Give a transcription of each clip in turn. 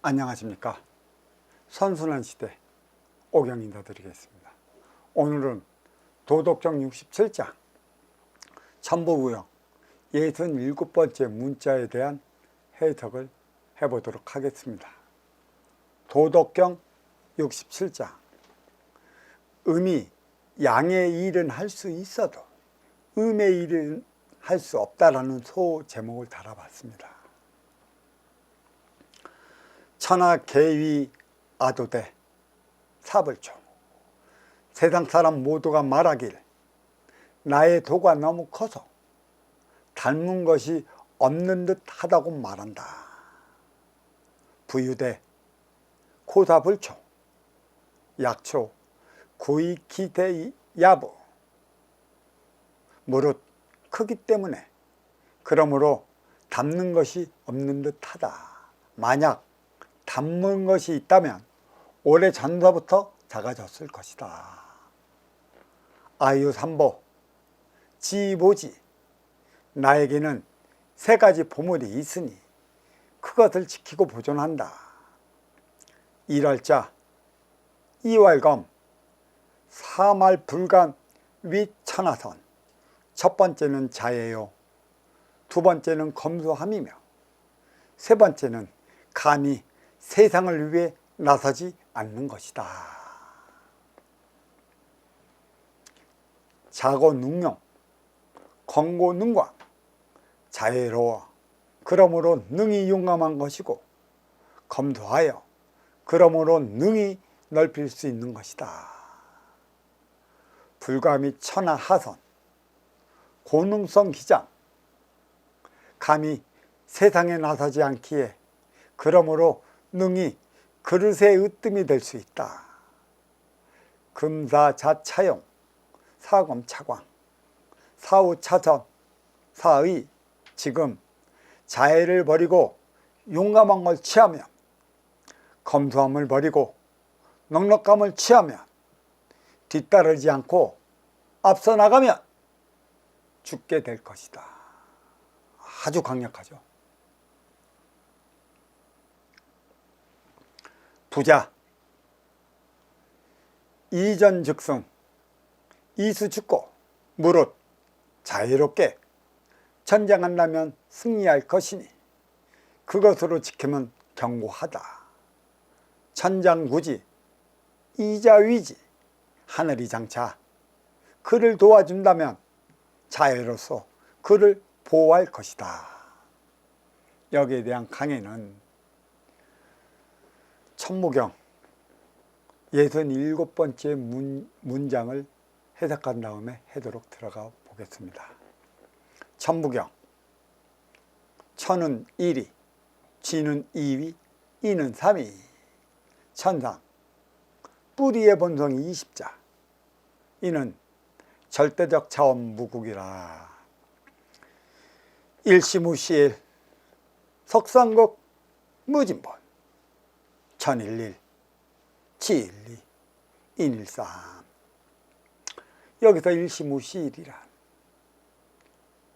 안녕하십니까. 선순환 시대 오경 인사드리겠습니다. 오늘은 도덕경 67장 천부구역 67번째 문자에 대한 해석을 해보도록 하겠습니다. 도덕경 67장 음이 양의 일은 할 수 있어도 음의 일은 할 수 없다라는 소 제목을 달아봤습니다. 천하 계위 아도대 사불초 세상 사람 모두가 말하길 나의 도가 너무 커서 닮은 것이 없는 듯 하다고 말한다. 부유대 코사불초 약초 구이기대 야부 무릇 크기 때문에 그러므로 닮는 것이 없는 듯 하다. 만약 닮은 것이 있다면 오래 전서부터 작아졌을 것이다. 아유삼보 지보지 나에게는 세 가지 보물이 있으니 그것을 지키고 보존한다. 일월자 이월검 사말불감 위천하선 첫 번째는 자예요. 두 번째는 검소함이며 세 번째는 감히 세상을 위해 나서지 않는 것이다. 자고능용 권고능광 자애로워 그러므로 능히 용감한 것이고 검소하여 그러므로 능히 넓힐 수 있는 것이다. 불감이 천하하선 고능성 기장 감히 세상에 나서지 않기에 그러므로 능히 그릇의 으뜸이 될 수 있다. 금사자차용 사검차광 사우차전 사의 지금 자애를 버리고 용감한 걸 취하며 검소함을 버리고 넉넉함을 취하며 뒤따르지 않고 앞서 나가면 죽게 될 것이다. 아주 강력하죠. 부자 이전즉승 이수축고 무릇 자유롭게 전쟁한다면 승리할 것이니 그것으로 지키면 견고하다. 천장구지 이자위지 하늘이 장차 그를 도와준다면 자유로서 그를 보호할 것이다. 여기에 대한 강의는 천무경 67번째 문장을 해석한 다음에 하도록 들어가 보겠습니다. 천무경 천은 1위, 지는 2위, 이는 3위. 천상 뿌리의 본성이 20자 이는 절대적 차원 무국이라. 일시무시일 석상국 무진본 천일일 지일리 인일삼. 여기서 일시무시일이란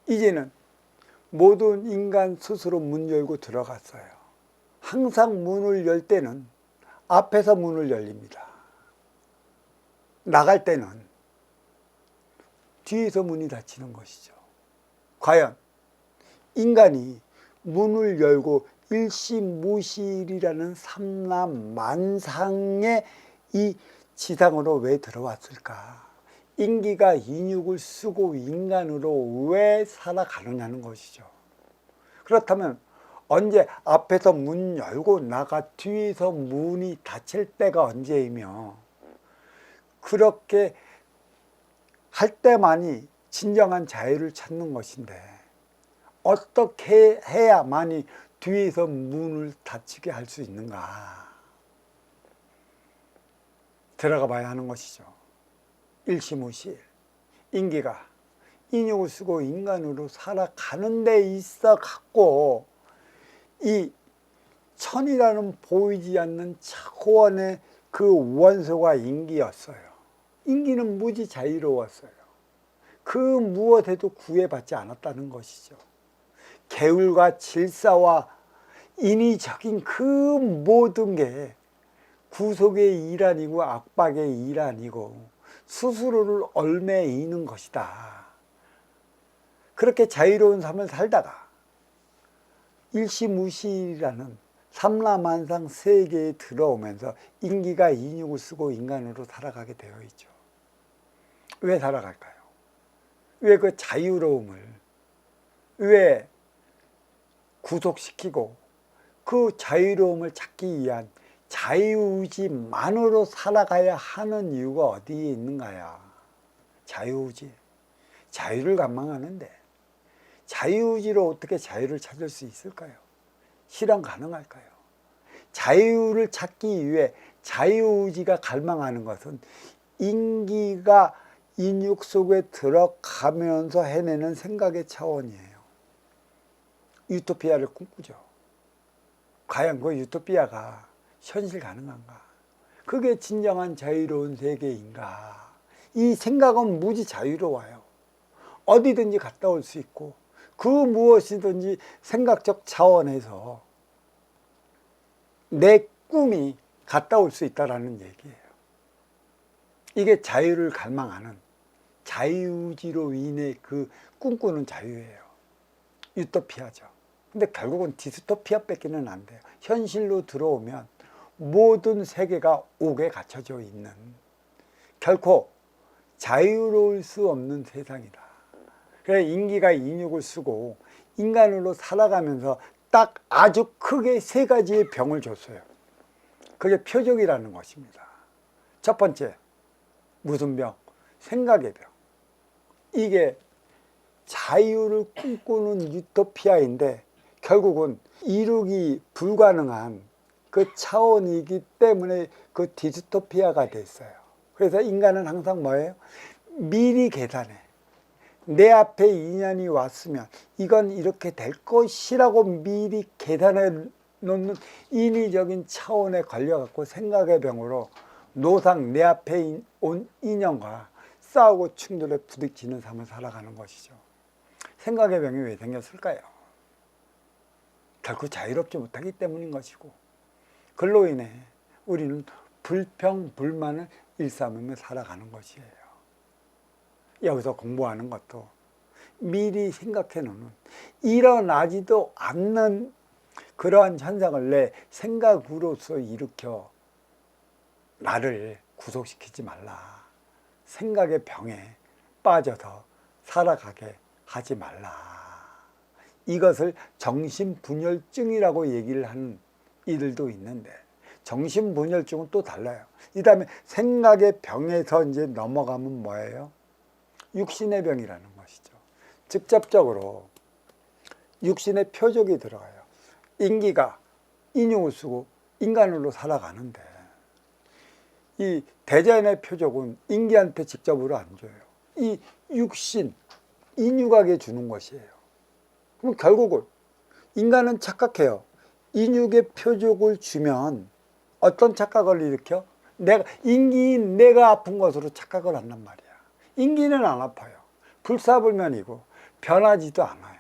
이제는 모든 인간 스스로 문 열고 들어갔어요. 항상 문을 열 때는 앞에서 문을 열립니다. 나갈 때는 뒤에서 문이 닫히는 것이죠. 과연 인간이 문을 열고 일시무시일이라는 삼라만상의 이 지상으로 왜 들어왔을까? 인기가 인육을 쓰고 인간으로 왜 살아가느냐는 것이죠. 그렇다면 언제 앞에서 문 열고 나가 뒤에서 문이 닫힐 때가 언제이며 그렇게 할 때만이 진정한 자유를 찾는 것인데 어떻게 해야만이 뒤에서 문을 닫히게 할 수 있는가? 들어가 봐야 하는 것이죠. 일시무시일 인기가 인육을 쓰고 인간으로 살아가는 데 있어 갖고 이 천이라는 보이지 않는 차원의 그 원소가 인기였어요. 인기는 무지 자유로웠어요. 그 무엇에도 구애받지 않았다는 것이죠. 계율과 질서와 인위적인 그 모든 게 구속의 일환이고 압박의 일환이고 스스로를 얽매이는 것이다. 그렇게 자유로운 삶을 살다가 일시무시라는 삼라만상 세계에 들어오면서 인기가 인육을 쓰고 인간으로 살아가게 되어 있죠. 왜 살아갈까요? 왜 그 자유로움을 왜 구속시키고 그 자유로움을 찾기 위한 자유의지만으로 살아가야 하는 이유가 어디에 있는가요? 자유의지. 자유를 갈망하는데 자유의지로 어떻게 자유를 찾을 수 있을까요? 실현 가능할까요? 자유를 찾기 위해 자유의지가 갈망하는 것은 인기가 인육 속에 들어가면서 해내는 생각의 차원이에요. 유토피아를 꿈꾸죠. 과연 그 유토피아가 현실 가능한가? 그게 진정한 자유로운 세계인가? 이 생각은 무지 자유로워요. 어디든지 갔다 올 수 있고 그 무엇이든지 생각적 차원에서 내 꿈이 갔다 올 수 있다는 얘기예요. 이게 자유를 갈망하는 자유의지로 인해 그 꿈꾸는 자유예요. 유토피아죠. 근데 결국은 디스토피아 뺏기는 안 돼요. 현실로 들어오면 모든 세계가 옥에 갇혀져 있는 결코 자유로울 수 없는 세상이다. 그래 인기가 인육을 쓰고 인간으로 살아가면서 딱 아주 크게 세 가지의 병을 줬어요. 그게 표적이라는 것입니다. 첫 번째, 무슨 병? 생각의 병. 이게 자유를 꿈꾸는 유토피아인데 결국은 이루기 불가능한 그 차원이기 때문에 그 디스토피아가 됐어요. 그래서 인간은 항상 뭐예요? 미리 계산해. 내 앞에 인연이 왔으면 이건 이렇게 될 것이라고 미리 계산해 놓는 인위적인 차원에 걸려갖고 생각의 병으로 노상 내 앞에 온 인연과 싸우고 충돌에 부딪히는 삶을 살아가는 것이죠. 생각의 병이 왜 생겼을까요? 결코 자유롭지 못하기 때문인 것이고 그로 인해 우리는 불평, 불만을 일삼으며 살아가는 것이에요. 여기서 공부하는 것도 미리 생각해 놓는 일어나지도 않는 그러한 현상을 내 생각으로서 일으켜 나를 구속시키지 말라. 생각의 병에 빠져서 살아가게 하지 말라. 이것을 정신분열증이라고 얘기를 하는 이들도 있는데 정신분열증은 또 달라요. 이 다음에 생각의 병에서 이제 넘어가면 뭐예요? 육신의 병이라는 것이죠. 직접적으로 육신의 표적이 들어가요. 인기가 인육을 쓰고 인간으로 살아가는데 이 대자연의 표적은 인기한테 직접으로 안 줘요. 이 육신, 인육에게 주는 것이에요. 그럼 결국은 인간은 착각해요. 인육의 표적을 주면 어떤 착각을 일으켜? 인기인 내가 아픈 것으로 착각을 한단 말이야. 인기는 안 아파요. 불사불면이고 변하지도 않아요.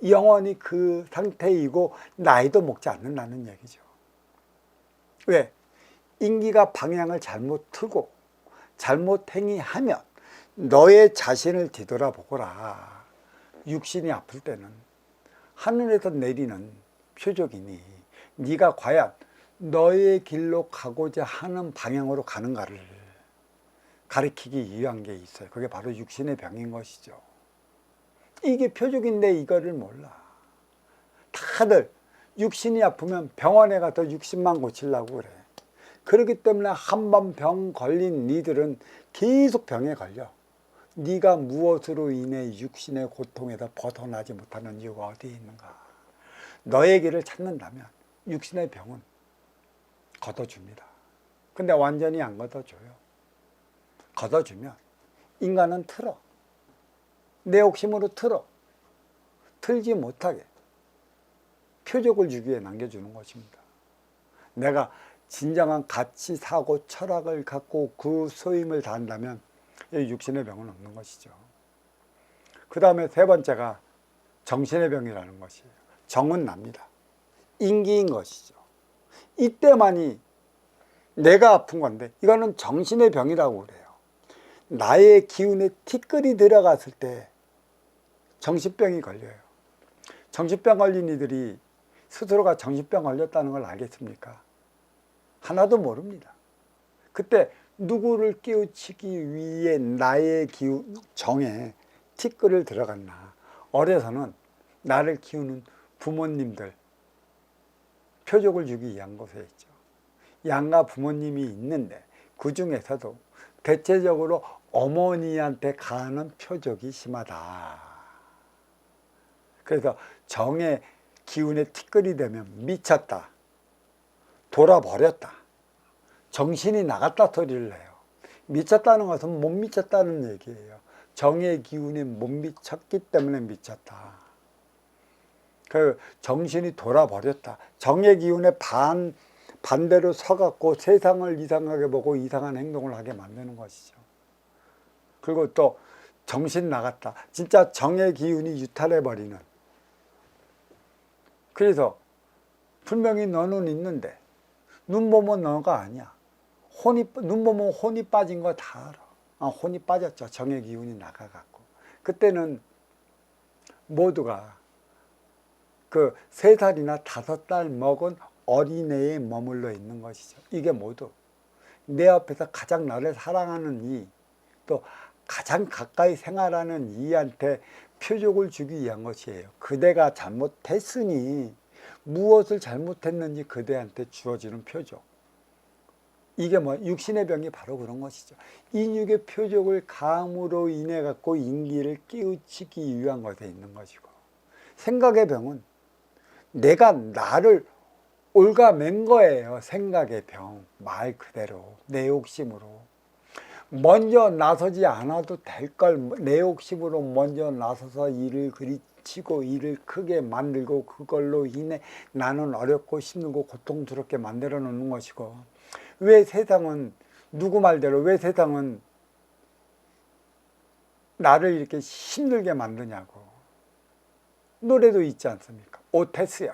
영원히 그 상태이고 나이도 먹지 않는다는 얘기죠. 왜? 인기가 방향을 잘못 틀고 잘못 행위하면 너의 자신을 뒤돌아보거라. 육신이 아플 때는 하늘에서 내리는 표적이니 네가 과연 너의 길로 가고자 하는 방향으로 가는가를 가리키기 위한 게 있어요. 그게 바로 육신의 병인 것이죠. 이게 표적인데 이거를 몰라. 다들 육신이 아프면 병원에 가서 육신만 고치려고 그래. 그렇기 때문에 한 번 병 걸린 니들은 계속 병에 걸려. 네가 무엇으로 인해 육신의 고통에서 벗어나지 못하는 이유가 어디에 있는가? 너의 길을 찾는다면 육신의 병은 걷어줍니다. 근데 완전히 안 걷어줘요. 걷어주면 인간은 틀어. 내 욕심으로 틀어. 틀지 못하게 표적을 주기 위해 남겨주는 것입니다. 내가 진정한 가치, 사고, 철학을 갖고 그 소임을 다한다면 육신의 병은 없는 것이죠. 그 다음에 세 번째가 정신의 병이라는 것이에요. 정은 납니다. 인기인 것이죠. 이때만이 내가 아픈 건데 이거는 정신의 병이라고 그래요. 나의 기운에 티끌이 들어갔을 때 정신병이 걸려요. 정신병 걸린 이들이 스스로가 정신병 걸렸다는 걸 알겠습니까? 하나도 모릅니다. 그때 누구를 깨우치기 위해 나의 기운, 정에 티끌을 들어갔나. 어려서는 나를 키우는 부모님들 표적을 주기 위한 것에 있죠. 양가 부모님이 있는데 그 중에서도 대체적으로 어머니한테 가는 표적이 심하다. 그래서 정의 기운에 티끌이 되면 미쳤다, 돌아버렸다, 정신이 나갔다 소리를 해요. 미쳤다는 것은 못 미쳤다는 얘기예요. 정의 기운에 못 미쳤기 때문에 미쳤다. 그 정신이 돌아버렸다. 정의 기운에 반대로 서갖고 세상을 이상하게 보고 이상한 행동을 하게 만드는 것이죠. 그리고 또 정신 나갔다. 진짜 정의 기운이 유탈해버리는. 그래서 분명히 너는 있는데 눈 보면 너가 아니야. 눈 보면 혼이 빠진 거 다 알아. 혼이 빠졌죠. 정의 기운이 나가갖고. 그때는 모두가 그 3살이나 5살 먹은 어린애에 머물러 있는 것이죠. 이게 모두 내 앞에서 가장 나를 사랑하는 이, 또 가장 가까이 생활하는 이한테 표적을 주기 위한 것이에요. 그대가 잘못했으니 무엇을 잘못했는지 그대한테 주어지는 표적. 이게 육신의 병이 바로 그런 것이죠. 인육의 표적을 감으로 인해 갖고 인기를 깨우치기 위한 것에 있는 것이고, 생각의 병은 내가 나를 올가맨 거예요. 생각의 병, 말 그대로 내 욕심으로. 먼저 나서지 않아도 될 걸 내 욕심으로 먼저 나서서 일을 그리치고 일을 크게 만들고 그걸로 인해 나는 어렵고 힘들고 고통스럽게 만들어 놓는 것이고, 왜 세상은 누구 말대로 왜 세상은 나를 이렇게 힘들게 만드냐고. 노래도 있지 않습니까? 오테스요.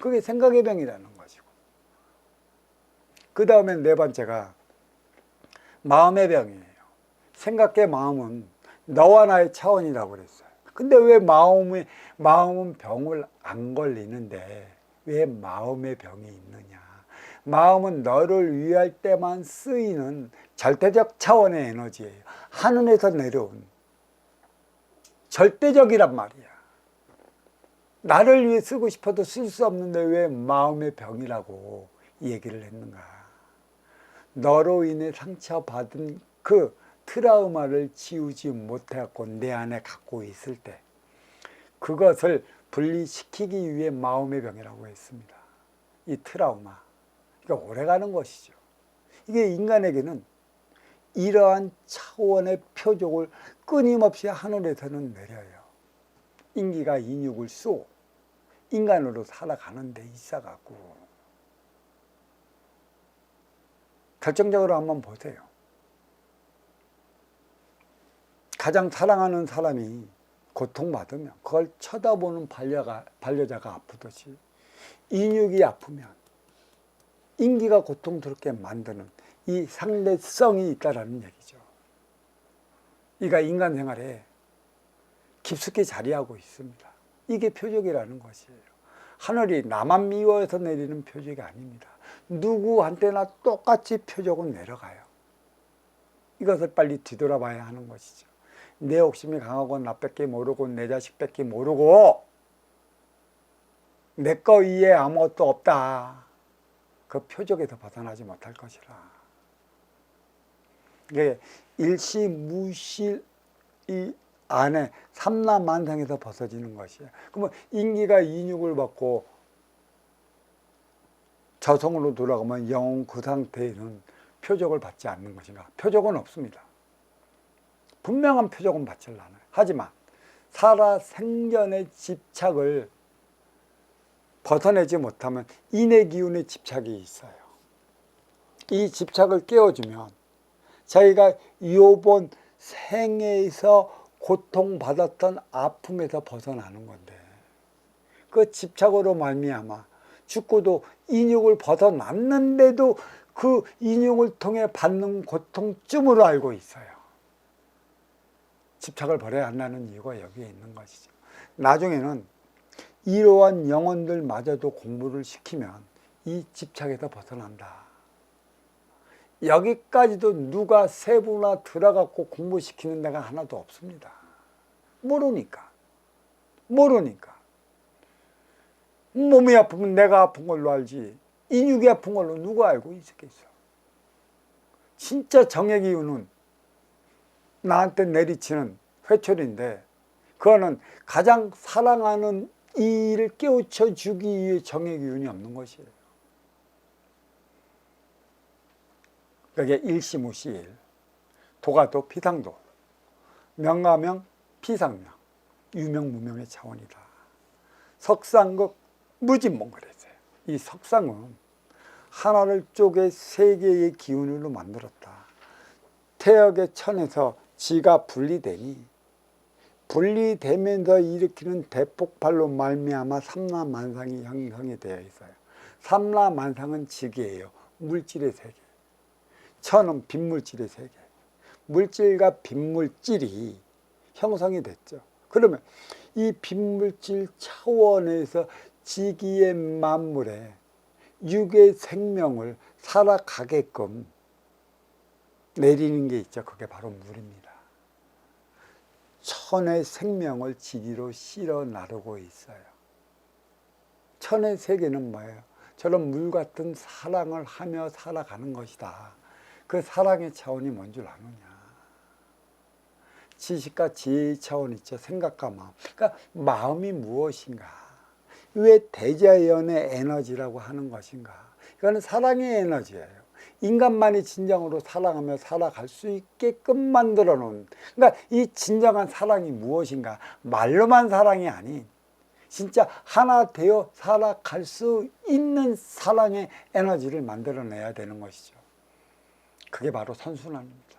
그게 생각의 병이라는 것이고, 그 다음에 4번째가 마음의 병이에요. 생각의 마음은 너와 나의 차원이라고 그랬어요. 근데 왜 마음은 병을 안 걸리는데 왜 마음의 병이 있느냐. 마음은 너를 위할 때만 쓰이는 절대적 차원의 에너지예요. 하늘에서 내려온 절대적이란 말이야. 나를 위해 쓰고 싶어도 쓸 수 없는데 왜 마음의 병이라고 얘기를 했는가. 너로 인해 상처받은 그 트라우마를 지우지 못해갖고 내 안에 갖고 있을 때 그것을 분리시키기 위해 마음의 병이라고 했습니다. 이 트라우마. 그러니까 오래가는 것이죠. 이게 인간에게는 이러한 차원의 표적을 끊임없이 하늘에서는 내려요. 인기가 인육을 쏘 인간으로 살아가는 데 있어갖고 결정적으로 한번 보세요. 가장 사랑하는 사람이 고통받으면 그걸 쳐다보는 반려자가 아프듯이 인육이 아프면 인기가 고통스럽게 만드는 이 상대성이 있다라는 얘기죠. 이가 인간 생활에 깊숙이 자리하고 있습니다. 이게 표적이라는 것이에요. 하늘이 나만 미워해서 내리는 표적이 아닙니다. 누구한테나 똑같이 표적은 내려가요. 이것을 빨리 뒤돌아봐야 하는 것이죠. 내 욕심이 강하고 나 뺏기 모르고 내 자식 뺏기 모르고 내 거 위에 아무것도 없다. 그 표적에서 벗어나지 못할 것이라. 이게 일시무실 이 안에 삼라만상에서 벗어지는 것이에요. 그러면 인기가 인육을 받고 저성으로 돌아가면 영혼 그 상태에는 표적을 받지 않는 것인가? 표적은 없습니다. 분명한 표적은 받질 않아요. 하지만 살아 생전의 집착을 벗어내지 못하면 인의 기운의 집착이 있어요. 이 집착을 깨워주면 자기가 이번 생에서 고통받았던 아픔에서 벗어나는 건데, 그 집착으로 말미암아 죽고도 인육을 벗어났는데도 그 인육을 통해 받는 고통쯤으로 알고 있어요. 집착을 버려야 한다는 이유가 여기에 있는 것이죠. 나중에는 이러한 영혼들마저도 공부를 시키면 이 집착에서 벗어난다. 여기까지도 누가 세부나 들어가고 공부시키는 데가 하나도 없습니다. 모르니까. 몸이 아프면 내가 아픈 걸로 알지 인육이 아픈 걸로 누가 알고 있었겠어. 진짜 정의 기운은 나한테 내리치는 회초리인데 그거는 가장 사랑하는 이를 깨우쳐 주기 위해 정의 기운이 없는 것이에요. 그게 일시무시일, 도가도 피상도, 명가명 피상명, 유명무명의 차원이다. 석상극 무진몽 그랬어요. 이 석상은 하나를 쪼개 세 개의 기운으로 만들었다. 태역의 천에서 지가 분리되면서 일으키는 대폭발로 말미암아 삼라만상이 형성이 되어 있어요. 삼라만상은 지기예요. 물질의 세계. 천은 빈물질의 세계. 물질과 빈물질이 형성이 됐죠. 그러면 이 빈물질 차원에서 지기의 만물에 육의 생명을 살아가게끔 내리는 게 있죠. 그게 바로 물입니다. 천의 생명을 지기로 실어 나르고 있어요. 천의 세계는 뭐예요? 저런 물 같은 사랑을 하며 살아가는 것이다. 그 사랑의 차원이 뭔 줄 아느냐? 지식과 지혜의 차원 있죠. 생각과 마음. 그러니까 마음이 무엇인가? 왜 대자연의 에너지라고 하는 것인가? 이거는 사랑의 에너지예요. 인간만이 진정으로 사랑하며 살아갈 수 있게끔 만들어 놓은, 그러니까 이 진정한 사랑이 무엇인가? 말로만 사랑이 아닌 진짜 하나 되어 살아갈 수 있는 사랑의 에너지를 만들어내야 되는 것이죠. 그게 바로 선순환입니다.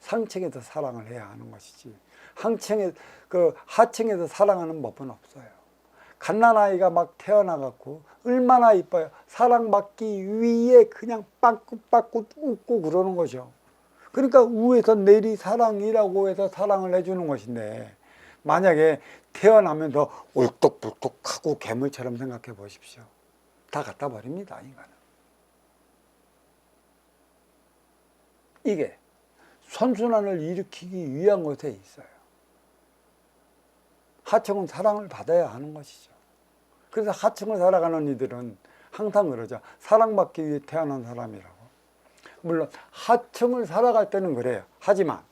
상층에서 사랑을 해야 하는 것이지 하층에서 사랑하는 법은 없어요. 갓난아이가 막 태어나갖고 얼마나 이뻐요. 사랑받기 위해 그냥 빠꾸빠꾸 웃고 그러는 거죠. 그러니까 위에서 내리 사랑이라고 해서 사랑을 해주는 것인데, 만약에 태어나면서 울뚝불뚝하고 괴물처럼 생각해 보십시오. 다 갖다 버립니다, 인간은. 이게 선순환을 일으키기 위한 것에 있어요. 하층은 사랑을 받아야 하는 것이죠. 그래서 하층을 살아가는 이들은 항상 그러죠. 사랑받기 위해 태어난 사람이라고. 물론 하층을 살아갈 때는 그래요. 하지만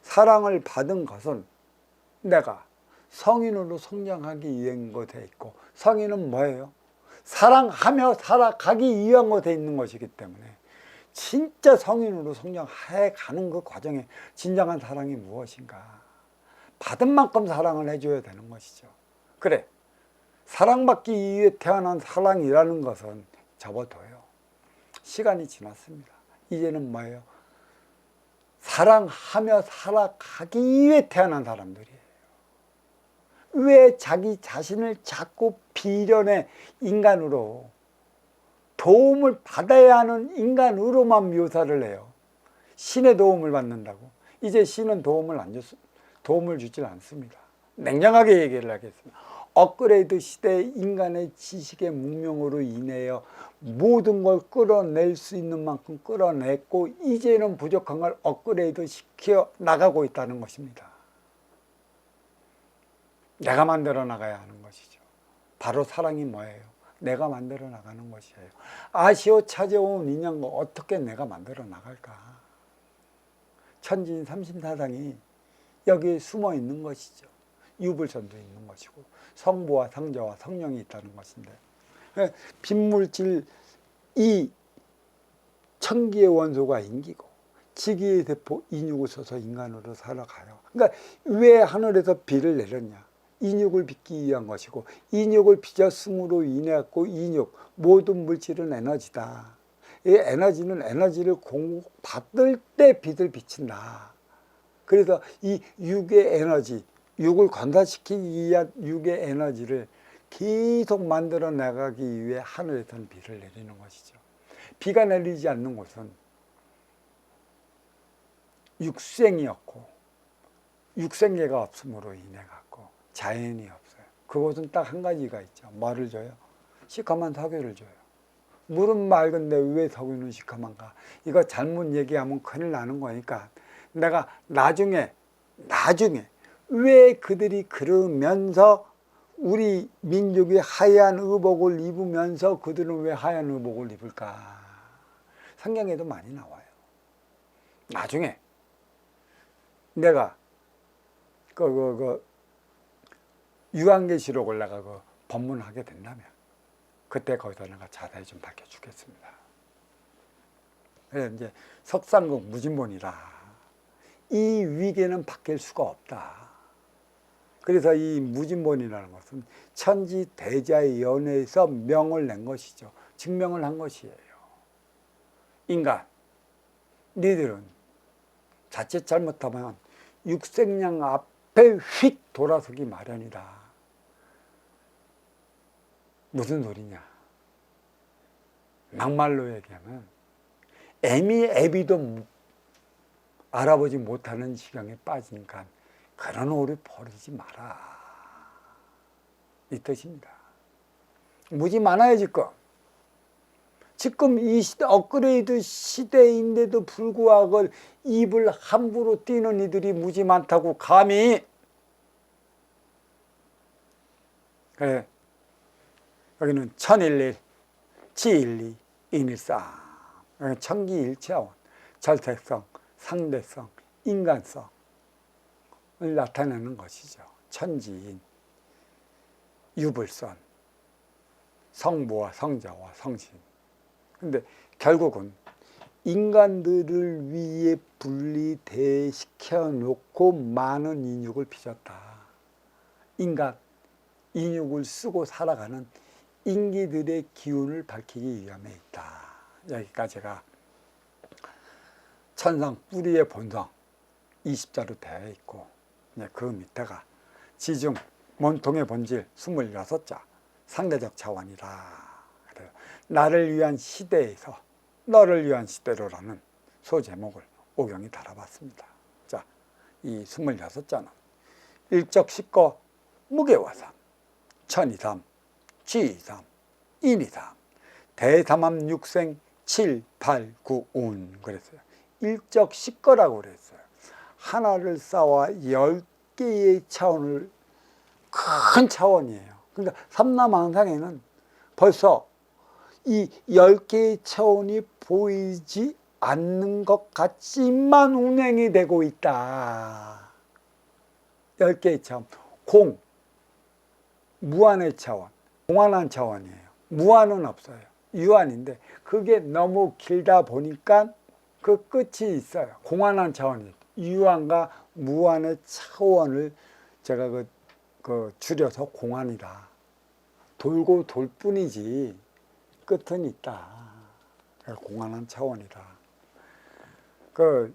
사랑을 받은 것은 내가 성인으로 성장하기 위한 것에 있고, 성인은 뭐예요? 사랑하며 살아가기 위한 것에 있는 것이기 때문에 진짜 성인으로 성장해 가는 그 과정에 진정한 사랑이 무엇인가? 받은 만큼 사랑을 해줘야 되는 것이죠. 그래, 사랑받기 위해 태어난 사랑이라는 것은 접어둬요. 시간이 지났습니다. 이제는 뭐예요? 사랑하며 살아가기 위해 태어난 사람들이에요. 왜 자기 자신을 자꾸 비련의 인간으로, 도움을 받아야 하는 인간으로만 묘사를 해요? 신의 도움을 받는다고? 이제 신은 도움을 주질 않습니다. 냉정하게 얘기를 하겠습니다. 업그레이드 시대의 인간의 지식의 문명으로 인하여 모든 걸 끌어낼 수 있는 만큼 끌어냈고, 이제는 부족한 걸 업그레이드 시켜 나가고 있다는 것입니다. 내가 만들어 나가야 하는 것이죠. 바로 사랑이 뭐예요? 내가 만들어 나가는 것이에요. 아시오 찾아온 인연과 어떻게 내가 만들어 나갈까? 천진 삼심사상이 여기에 숨어 있는 것이죠. 유불선도 있는 것이고, 성부와 성자와 성령이 있다는 것인데, 빈물질 이 천기의 원소가 인기고 지기의 세포 인육을 써서 인간으로 살아가요. 그러니까 왜 하늘에서 비를 내렸냐? 인육을 빚기 위한 것이고, 인육을 빚었음으로 인해 갖고 인육, 모든 물질은 에너지다. 이 에너지는 에너지를 공급받을 때 빛을 비친다. 그래서 이 육의 에너지, 육을 관사시키기 위한 육의 에너지를 계속 만들어 나가기 위해 하늘에서는 비를 내리는 것이죠. 비가 내리지 않는 곳은 육생이었고 육생계가 없음으로 인해 갖고 자연이 없어요. 그곳은 딱 한 가지가 있죠. 뭐를 줘요? 시커먼 석유를 줘요. 물은 맑은데 왜 석유는 시커먼가? 이거 잘못 얘기하면 큰일 나는 거니까 내가 나중에 왜 그들이 그러면서 우리 민족이 하얀 의복을 입으면서 그들은 왜 하얀 의복을 입을까? 성경에도 많이 나와요. 나중에 내가 유한계시록을 내가 법문하게 된다면 그때 거기서 내가 자세히 좀 밝혀주겠습니다. 그래서 이제 석상국 무진본이라 이 위계는 바뀔 수가 없다. 그래서 이 무진본이라는 것은 천지 대자의 연회에서 명을 낸 것이죠. 증명을 한 것이에요. 인간, 니들은 자칫 잘못하면 육생양 앞에 휙 돌아서기 마련이다. 무슨 소리냐? 막말로 얘기하면 애비도 알아보지 못하는 지경에 빠지니까 그런 오류 버리지 마라. 이 뜻입니다. 무지 많아요, 지금. 지금 이 시대, 업그레이드 시대인데도 불구하고 입을 함부로 뛰는 이들이 무지 많다고 감히. 그래. 여기는 천일일, 지일리, 인일상. 천기일체원, 절대성, 상대성, 인간성을 나타내는 것이죠. 천지인, 유불선, 성부와 성자와 성신. 근데 결국은 인간들을 위해 분리대시켜 놓고 많은 인육을 빚었다. 인간, 인육을 쓰고 살아가는 인기들의 기운을 밝히기 위함에 있다. 여기까지가 천상 뿌리의 본성 20자로 되어 있고, 그 밑에가 지중 몸통의 본질 26자 상대적 차원이다. 나를 위한 시대에서 너를 위한 시대로라는 소제목을 오경이 달아봤습니다. 자, 이 26자는 일적식거 무게화삼, 천이삼, 지이삼, 인이삼, 대삼함 육생 7, 8, 9, 운 그랬어요. 일적식거라고 그랬어요. 하나를 쌓아 10개의 차원을, 큰 차원이에요. 그러니까 삼남항상에는 벌써 이 10개의 차원이 보이지 않는 것 같지만 운행이 되고 있다. 10개의 차원. 공, 무한의 차원, 공한한 차원이에요. 무한은 없어요. 유한인데 그게 너무 길다 보니까 그 끝이 있어요. 공한한 차원이. 유한과 무한의 차원을 제가 줄여서 공한이다. 돌고 돌 뿐이지 끝은 있다. 공한한 차원이다.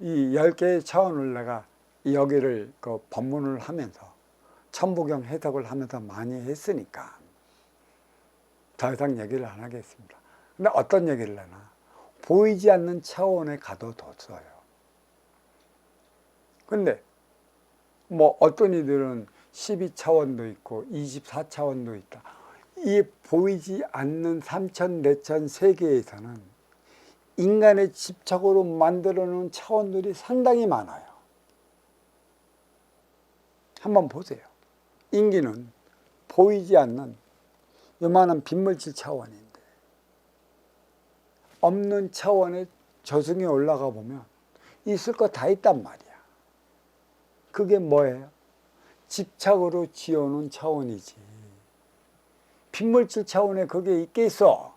이 10개의 차원을 내가 여기를 법문을 하면서 천부경 해석을 하면서 많이 했으니까 더 이상 얘기를 안 하겠습니다. 근데 어떤 얘기를 하나? 보이지 않는 차원에 가둬뒀어요. 근데 뭐 어떤 이들은 12차원도 있고 24차원도 있다. 이 보이지 않는 삼천, 내천 세계에서는 인간의 집착으로 만들어 놓은 차원들이 상당히 많아요. 한번 보세요. 인기는 보이지 않는 요만한 빗물질 차원인데 없는 차원에 저승에 올라가 보면 있을 거 다 있단 말이야. 그게 뭐예요? 집착으로 지어놓은 차원이지. 빗물질 차원에 그게 있겠어.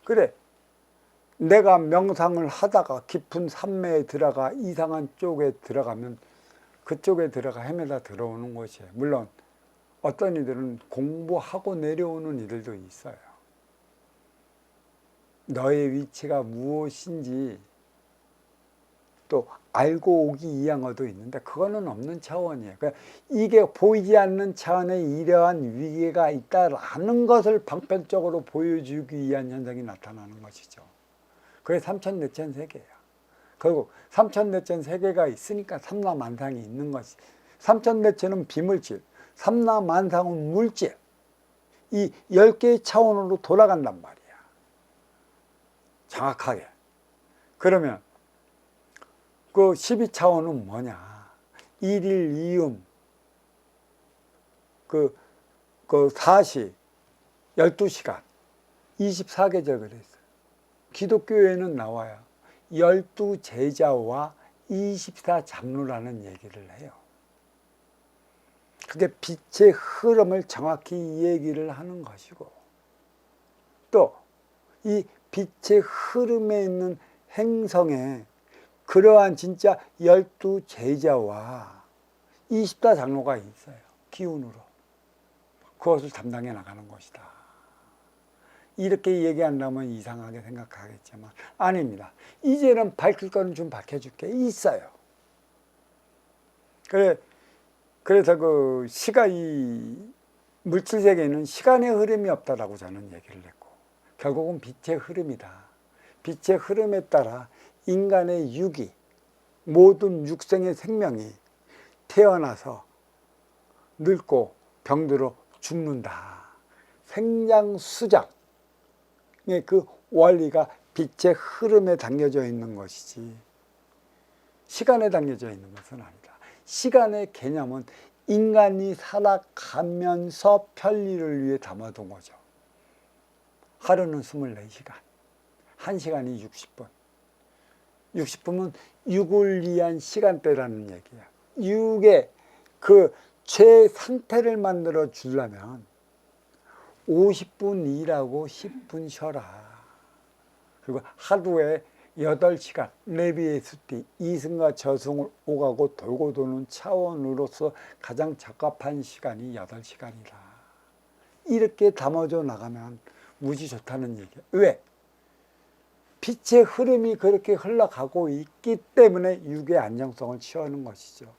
그래, 내가 명상을 하다가 깊은 산매에 들어가 이상한 쪽에 들어가면 그쪽에 들어가 헤매다 들어오는 것이에요. 물론 어떤 이들은 공부하고 내려오는 이들도 있어요. 너의 위치가 무엇인지 또 알고 오기 이양어도 있는데 그거는 없는 차원이에요. 그러니까 이게 보이지 않는 차원에 이러한 위기가 있다라는 것을 방편적으로 보여주기 위한 현상이 나타나는 것이죠. 그게 삼천내천 세계예요. 결국 삼천내천 세계가 있으니까 삼라만상이 있는 것이. 삼천내천은 비물질, 삼라만상은 물질. 이 10개의 차원으로 돌아간단 말이야. 정확하게. 그러면 그 12차원은 뭐냐? 일일 이음, 그 사시, 12시간, 24계절 그랬어요. 기독교에는 나와요. 12제자와 24장로라는 얘기를 해요. 그게 빛의 흐름을 정확히 얘기를 하는 것이고, 또 이 빛의 흐름에 있는 행성에 그러한 진짜 12제자와 24장로가 있어요. 기운으로. 그것을 담당해 나가는 것이다. 이렇게 얘기한다면 이상하게 생각하겠지만 아닙니다. 이제는 밝힐 거는 좀 밝혀줄게. 있어요. 그래서 그 이 물질 세계에는 시간의 흐름이 없다라고 저는 얘기를 했고, 결국은 빛의 흐름이다. 빛의 흐름에 따라 인간의 육이, 모든 육생의 생명이 태어나서 늙고 병들어 죽는다. 생장수장의 그 원리가 빛의 흐름에 담겨져 있는 것이지 시간에 담겨져 있는 것은 아니다. 시간의 개념은 인간이 살아가면서 편리를 위해 담아둔 거죠. 하루는 24시간, 1시간이 60분. 60분은 6을 위한 시간대라는 얘기야. 6의 그 최상태를 만들어 주려면 50분 일하고 10분 쉬어라. 그리고 하루에 8시간 내비의 숫띠, 이승과 저승을 오가고 돌고 도는 차원으로서 가장 적합한 시간이 8시간이다. 이렇게 담아져 나가면 무지 좋다는 얘기야. 왜? 빛의 흐름이 그렇게 흘러가고 있기 때문에 육의 안정성을 취하는 것이죠.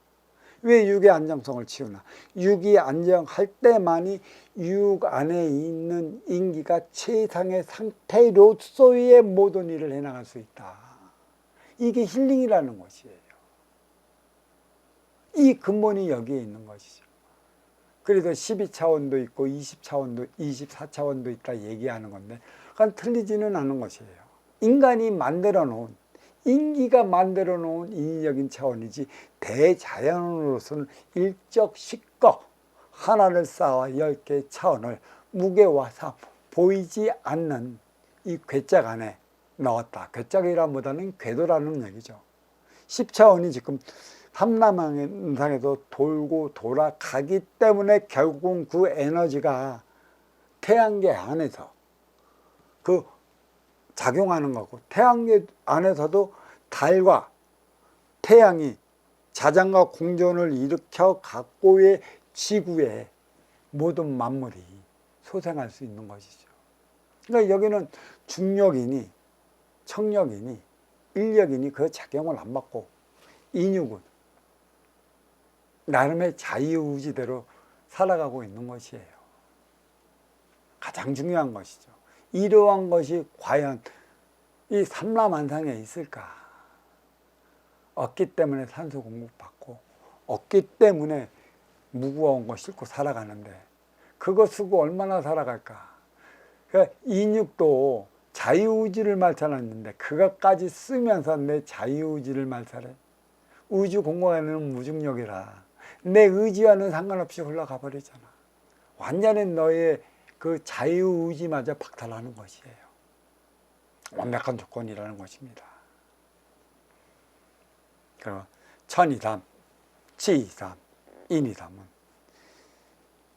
왜 육의 안정성을 취하나? 육이 안정할 때만이 육 안에 있는 인기가 최상의 상태로서의 모든 일을 해나갈 수 있다. 이게 힐링이라는 것이에요. 이 근본이 여기에 있는 것이죠. 그래서 12차원도 있고 20차원도 24차원도 있다 얘기하는 건데 그건 틀리지는 않은 것이에요. 인간이 만들어 놓은, 인기가 만들어 놓은 인위적인 차원이지 대자연으로서는 일적식거 하나를 쌓아 10개의 차원을 무게와사 보이지 않는 이 괴짝 안에 넣었다. 괴짝이라보다는 궤도라는 얘기죠. 10차원이 지금 삼라만상에서 돌고 돌아가기 때문에 결국은 그 에너지가 태양계 안에서 그 작용하는 거고, 태양계 안에서도 달과 태양이 자장과 공전을 일으켜 갖고의 지구의 모든 만물이 소생할 수 있는 것이죠. 그러니까 여기는 중력이니 청력이니 인력이니 그 작용을 안 받고 인육은 나름의 자유의지대로 살아가고 있는 것이에요. 가장 중요한 것이죠. 이러한 것이 과연 이 삼라만상에 있을까? 없기 때문에 산소 공급받고 없기 때문에 무거운 거 싣고 살아가는데 그거 쓰고 얼마나 살아갈까? 그러니까 인육도 자유의지를 말살했는데 그것까지 쓰면서 내 자유의지를 말살해. 우주 공간에는 무중력이라 내 의지와는 상관없이 흘러가 버리잖아. 완전히 너의 그 자유의지마저 박탈하는 것이에요. 완벽한 조건이라는 것입니다. 그럼 천이삼, 치이삼, 인이삼은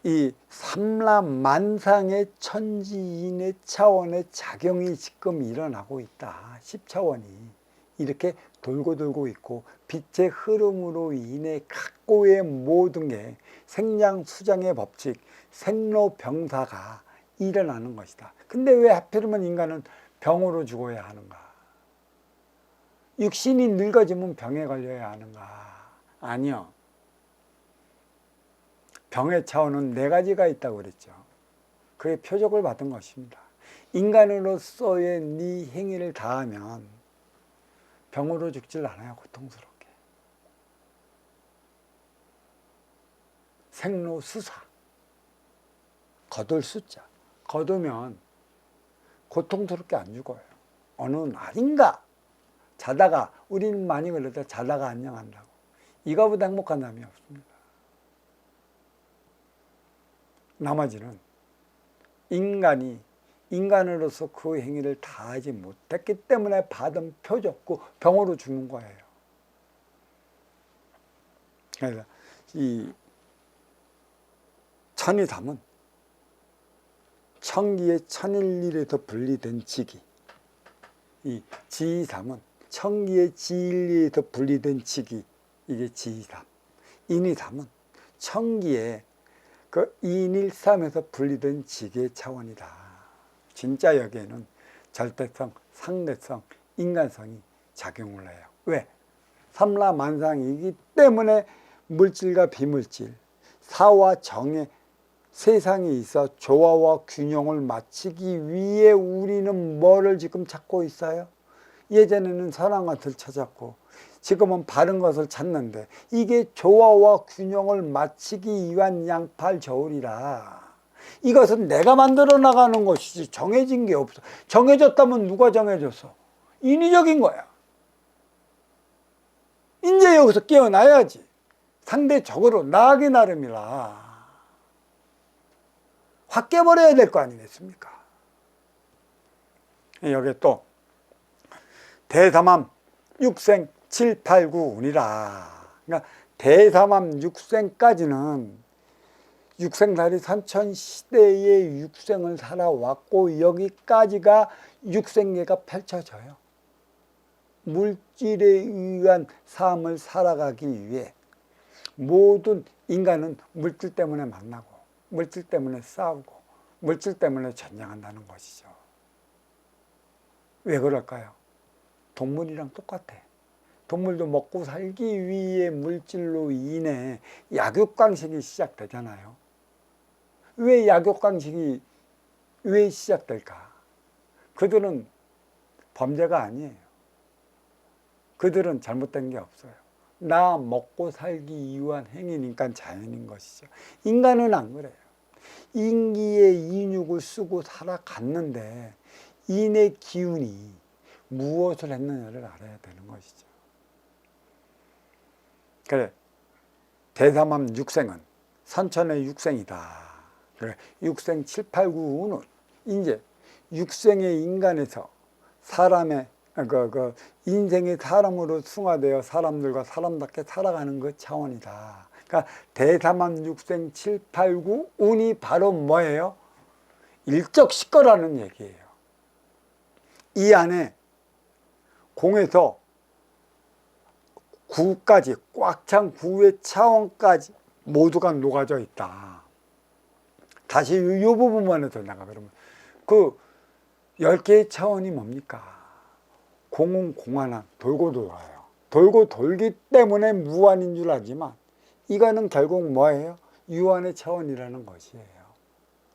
이 삼라만상의 천지인의 차원의 작용이 지금 일어나고 있다. 10차원이 이렇게 돌고 있고 빛의 흐름으로 인해 각고의 모든 게 생장수장의 법칙, 생로병사가 일어나는 것이다. 근데 왜 하필이면 인간은 병으로 죽어야 하는가? 육신이 늙어지면 병에 걸려야 하는가? 아니요. 병의 차원은 네 가지가 있다고 그랬죠. 그게 표적을 받은 것입니다. 인간으로서의 네 행위를 다하면 병으로 죽질 않아요. 고통스럽게. 생로수사. 거둘 숫자. 거두면 고통스럽게 안 죽어요. 어느 날인가 자다가, 우리는 많이 걸려도 자다가 안녕한다고. 이거보다 행복한 남이 없습니다. 나머지는 인간이 인간으로서 그 행위를 다하지 못했기 때문에 받은 표적, 그 병으로 죽는 거예요. 그래서 이 천이삼은 청기의 천일일에서 분리된 지기, 이 지이삼은 청기의 지일리에서 분리된 지기, 이게 지이삼. 인이삼은 청기의 그 인일삼에서 분리된 지기의 차원이다. 진짜 여기에는 절대성, 상대성, 인간성이 작용을 해요. 왜? 삼라만상이기 때문에 물질과 비물질, 사와 정의 세상에 있어 조화와 균형을 맞추기 위해 우리는 뭐를 지금 찾고 있어요? 예전에는 선한 것을 찾았고 지금은 바른 것을 찾는데, 이게 조화와 균형을 맞추기 위한 양팔저울이라. 이것은 내가 만들어 나가는 것이지 정해진 게 없어. 정해졌다면 누가 정해줬어? 인위적인 거야. 이제 여기서 깨어나야지. 상대적으로 나가기 나름이라. 확 깨버려야 될 거 아니겠습니까? 여기 또 대삼함 육생 7, 8, 9 운이라. 그러니까 대삼함 육생까지는 육생살이 선천시대의 육생을 살아왔고, 여기까지가 육생계가 펼쳐져요. 물질에 의한 삶을 살아가기 위해 모든 인간은 물질 때문에 만나고, 물질 때문에 싸우고, 물질 때문에 전쟁한다는 것이죠. 왜 그럴까요? 동물이랑 똑같아. 동물도 먹고 살기 위해 물질로 인해 약육강식이 시작되잖아요. 왜 약육강식이 왜 시작될까? 그들은 범죄가 아니에요. 그들은 잘못된 게 없어요. 나 먹고 살기 위한 행위니까 자연인 것이죠. 인간은 안 그래요. 인기의 인육을 쓰고 살아갔는데 인의 기운이 무엇을 했느냐를 알아야 되는 것이죠. 그래, 대삼함 육생은 선천의 육생이다. 그래, 육생 7, 8, 9는 이제 육생의 인간에서 사람의 인생의 사람으로 승화되어 사람들과 사람답게 살아가는 그 차원이다. 그러니까 대삼함 육생 7, 8, 9 운이 바로 뭐예요? 일적식거라는 얘기예요. 이 안에 공에서 9까지 꽉 찬 9의 차원까지 모두가 녹아져 있다. 다시 이 부분만 해서 나가 그러면 그 10개의 차원이 뭡니까? 공은 공하나 돌고 돌아요. 돌고 돌기 때문에 무한인 줄 알지만 이거는 결국 뭐예요? 유한의 차원이라는 것이에요.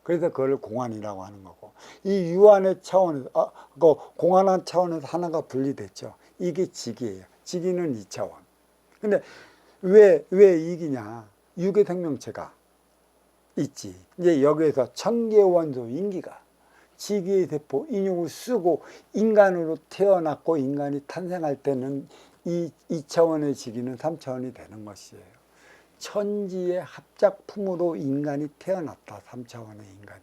그래서 그걸 공안이라고 하는 거고, 이 유한의 차원에서 그 공안한 차원에서 하나가 분리됐죠. 이게 직이에요. 직이는 2차원. 근데 왜 이기냐? 육의 생명체가 있지. 이제 여기에서 천개의 원소 인기가 지기의 세포 인육을 쓰고 인간으로 태어났고, 인간이 탄생할 때는 이 2차원의 지기는 3차원이 되는 것이에요. 천지의 합작품으로 인간이 태어났다. 3차원의 인간이.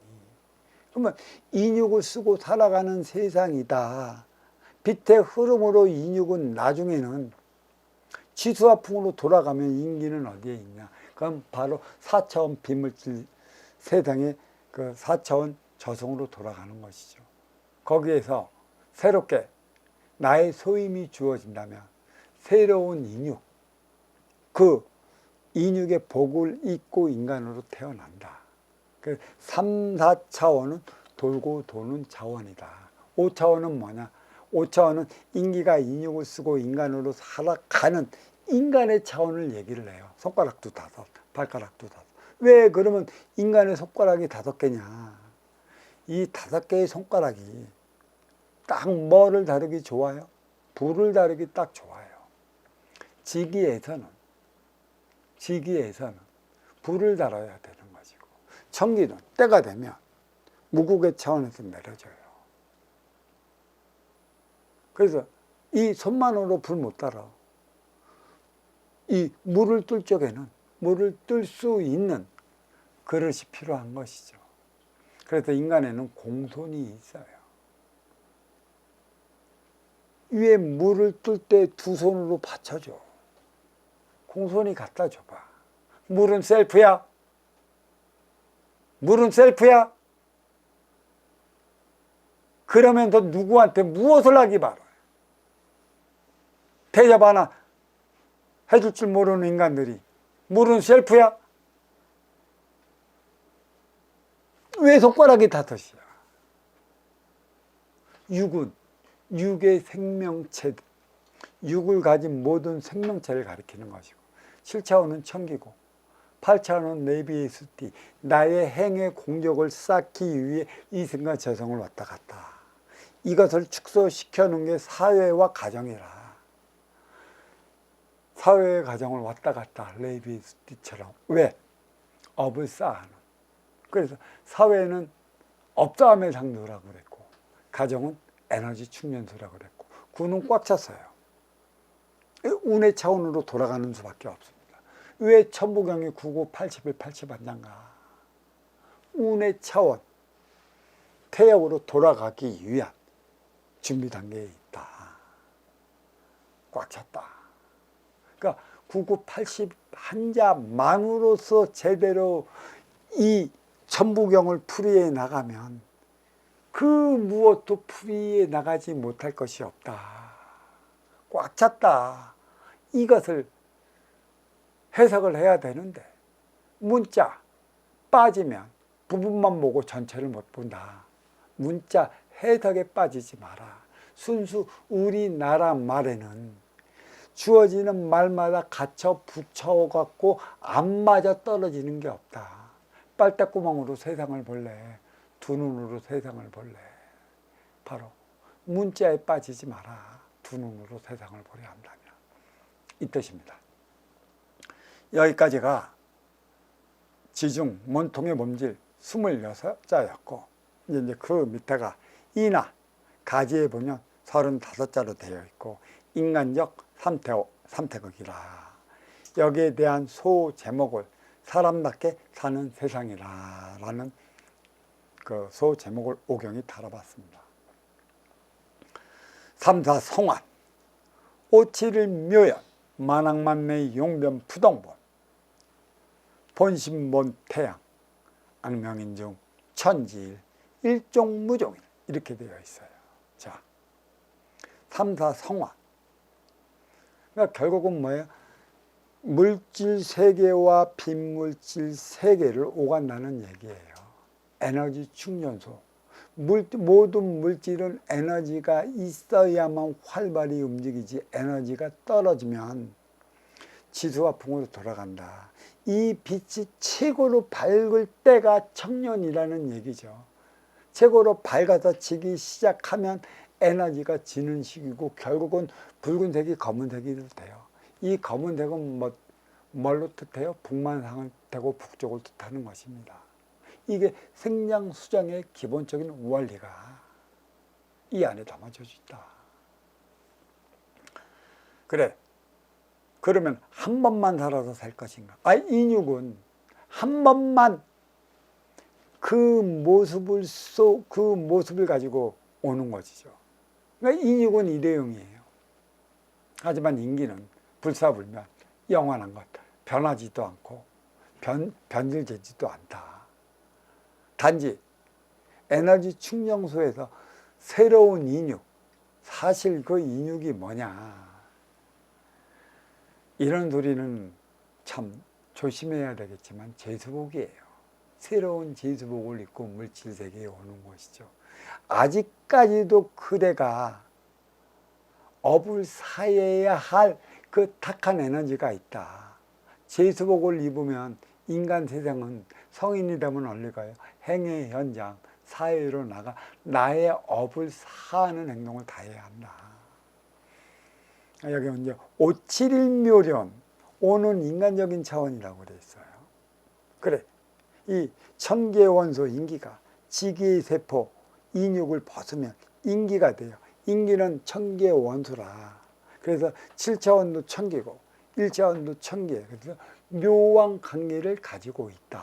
그러면 인육을 쓰고 살아가는 세상이다. 빛의 흐름으로 인육은 나중에는 지수화풍으로 돌아가면 인기는 어디에 있냐? 그럼 바로 4차원 비물질 세상의 그 4차원 저성으로 돌아가는 것이죠. 거기에서 새롭게 나의 소임이 주어진다면 새로운 인육, 그 인육의 복을 입고 인간으로 태어난다. 그 3, 4차원은 돌고 도는 차원이다. 5차원은 뭐냐? 5차원은 인기가 인육을 쓰고 인간으로 살아가는 인간의 차원을 얘기를 해요. 손가락도 5, 발가락도 5. 왜 그러면 인간의 손가락이 5개냐? 이 5개의 손가락이 딱 뭐를 다루기 좋아요? 불을 다루기 딱 좋아요. 지기에서는 불을 다뤄야 되는 것이고, 전기는 때가 되면 무국의 차원에서 내려져요. 그래서 이 손만으로 불 못 달아. 이 물을 뜰 적에는 물을 뜰 수 있는 그릇이 필요한 것이죠. 그래서 인간에는 공손이 있어요. 위에 물을 뜰 때 2손으로 받쳐줘. 공손히 갖다 줘봐. 물은 셀프야. 물은 셀프야. 그러면 너 누구한테 무엇을 하기 바라요? 대접 하나 해줄 줄 모르는 인간들이 물은 셀프야? 왜 손가락이 5이야? 육은 육의 생명체, 육을 가진 모든 생명체를 가리키는 것이고, 7차원은 천기고 8차원은 네비에스티, 나의 행의 공적을 쌓기 위해 이승과 저승을 왔다 갔다. 이것을 축소시켜 놓은 게 사회와 가정이라. 사회의 가정을 왔다 갔다 레이비스티처럼. 왜? 업을 쌓아놓은. 그래서 사회는 업다함의 장도라고 그랬고, 가정은 에너지 충전소라고 그랬고, 구는 꽉 찼어요. 운의 차원으로 돌아가는 수밖에 없습니다. 왜 천부경이 9구 80일 80안장가? 운의 차원, 태역으로 돌아가기 위한 준비 단계에 있다. 꽉 찼다. 그러니까 9구 81자만으로서 제대로 이 천부경을 풀이해 나가면 그 무엇도 풀이해 나가지 못할 것이 없다. 꽉 찼다. 이것을 해석을 해야 되는데, 문자 빠지면 부분만 보고 전체를 못 본다. 문자 해석에 빠지지 마라. 순수 우리나라 말에는 주어지는 말마다 갇혀 붙여갖고 안 맞아 떨어지는 게 없다. 빨대구멍으로 세상을 볼래? 두 눈으로 세상을 볼래? 바로 문자에 빠지지 마라. 두 눈으로 세상을 보려 한다면. 이 뜻입니다. 여기까지가 지중, 몸통의 몸질 26자였고, 이제 그 밑에가 이나, 가지에 보면 35자로 되어 있고, 인간적 삼태극이라. 여기에 대한 소 제목을 사람답게 사는 세상이라 라는 그 소 제목을 오경이 달아봤습니다. 3사 성환, 오칠일 묘연, 만학만내 용변 부동본, 본신본 태양, 악명인중 천지일, 일종무종일, 이렇게 되어 있어요. 자, 3사 성환. 그러니까 결국은 뭐예요? 물질 세계와 빈물질 세계를 오간다는 얘기예요. 에너지 충전소. 모든 물질은 에너지가 있어야만 활발히 움직이지, 에너지가 떨어지면 지수와 풍으로 돌아간다. 이 빛이 최고로 밝을 때가 청년이라는 얘기죠. 최고로 밝아서 지기 시작하면 에너지가 지는 시기고, 결국은 붉은색이 검은색이 돼요. 이 검은색은 뭘로 뜻해요? 북만상을 뜻하고 북쪽을 뜻하는 것입니다. 이게 생장수장의 기본적인 원리가 이 안에 담아져 있다. 그래, 그러면 한 번만 살아서 살 것인가? 인육은 한 번만 그 모습을 가지고 오는 것이죠. 그러니까 인육은 일회용이에요. 하지만 인기는 불사불면 영원한 것, 변하지도 않고 변질되지도 않다. 단지 에너지 충전소에서 새로운 인육, 사실 그 인육이 뭐냐, 이런 소리는 참 조심해야 되겠지만 제수복이에요. 새로운 제수복을 입고 물질세계에 오는 것이죠. 아직까지도 그대가 업을 사해야 할 그 탁한 에너지가 있다. 제수복을 입으면 인간 세상은 성인이 되면 어디 가요? 행의 현장, 사회로 나가 나의 업을 사하는 행동을 다 해야 한다. 여기 이제 오칠일묘련, 오는 인간적인 차원이라고 그래 있어요. 그래, 이 천계의 원소 인기가 지기의 세포 인육을 벗으면 인기가 돼요. 인기는 천계의 원소라. 그래서 7차원도 천계고 1차원도 천계. 그래서 묘왕 관계를 가지고 있다.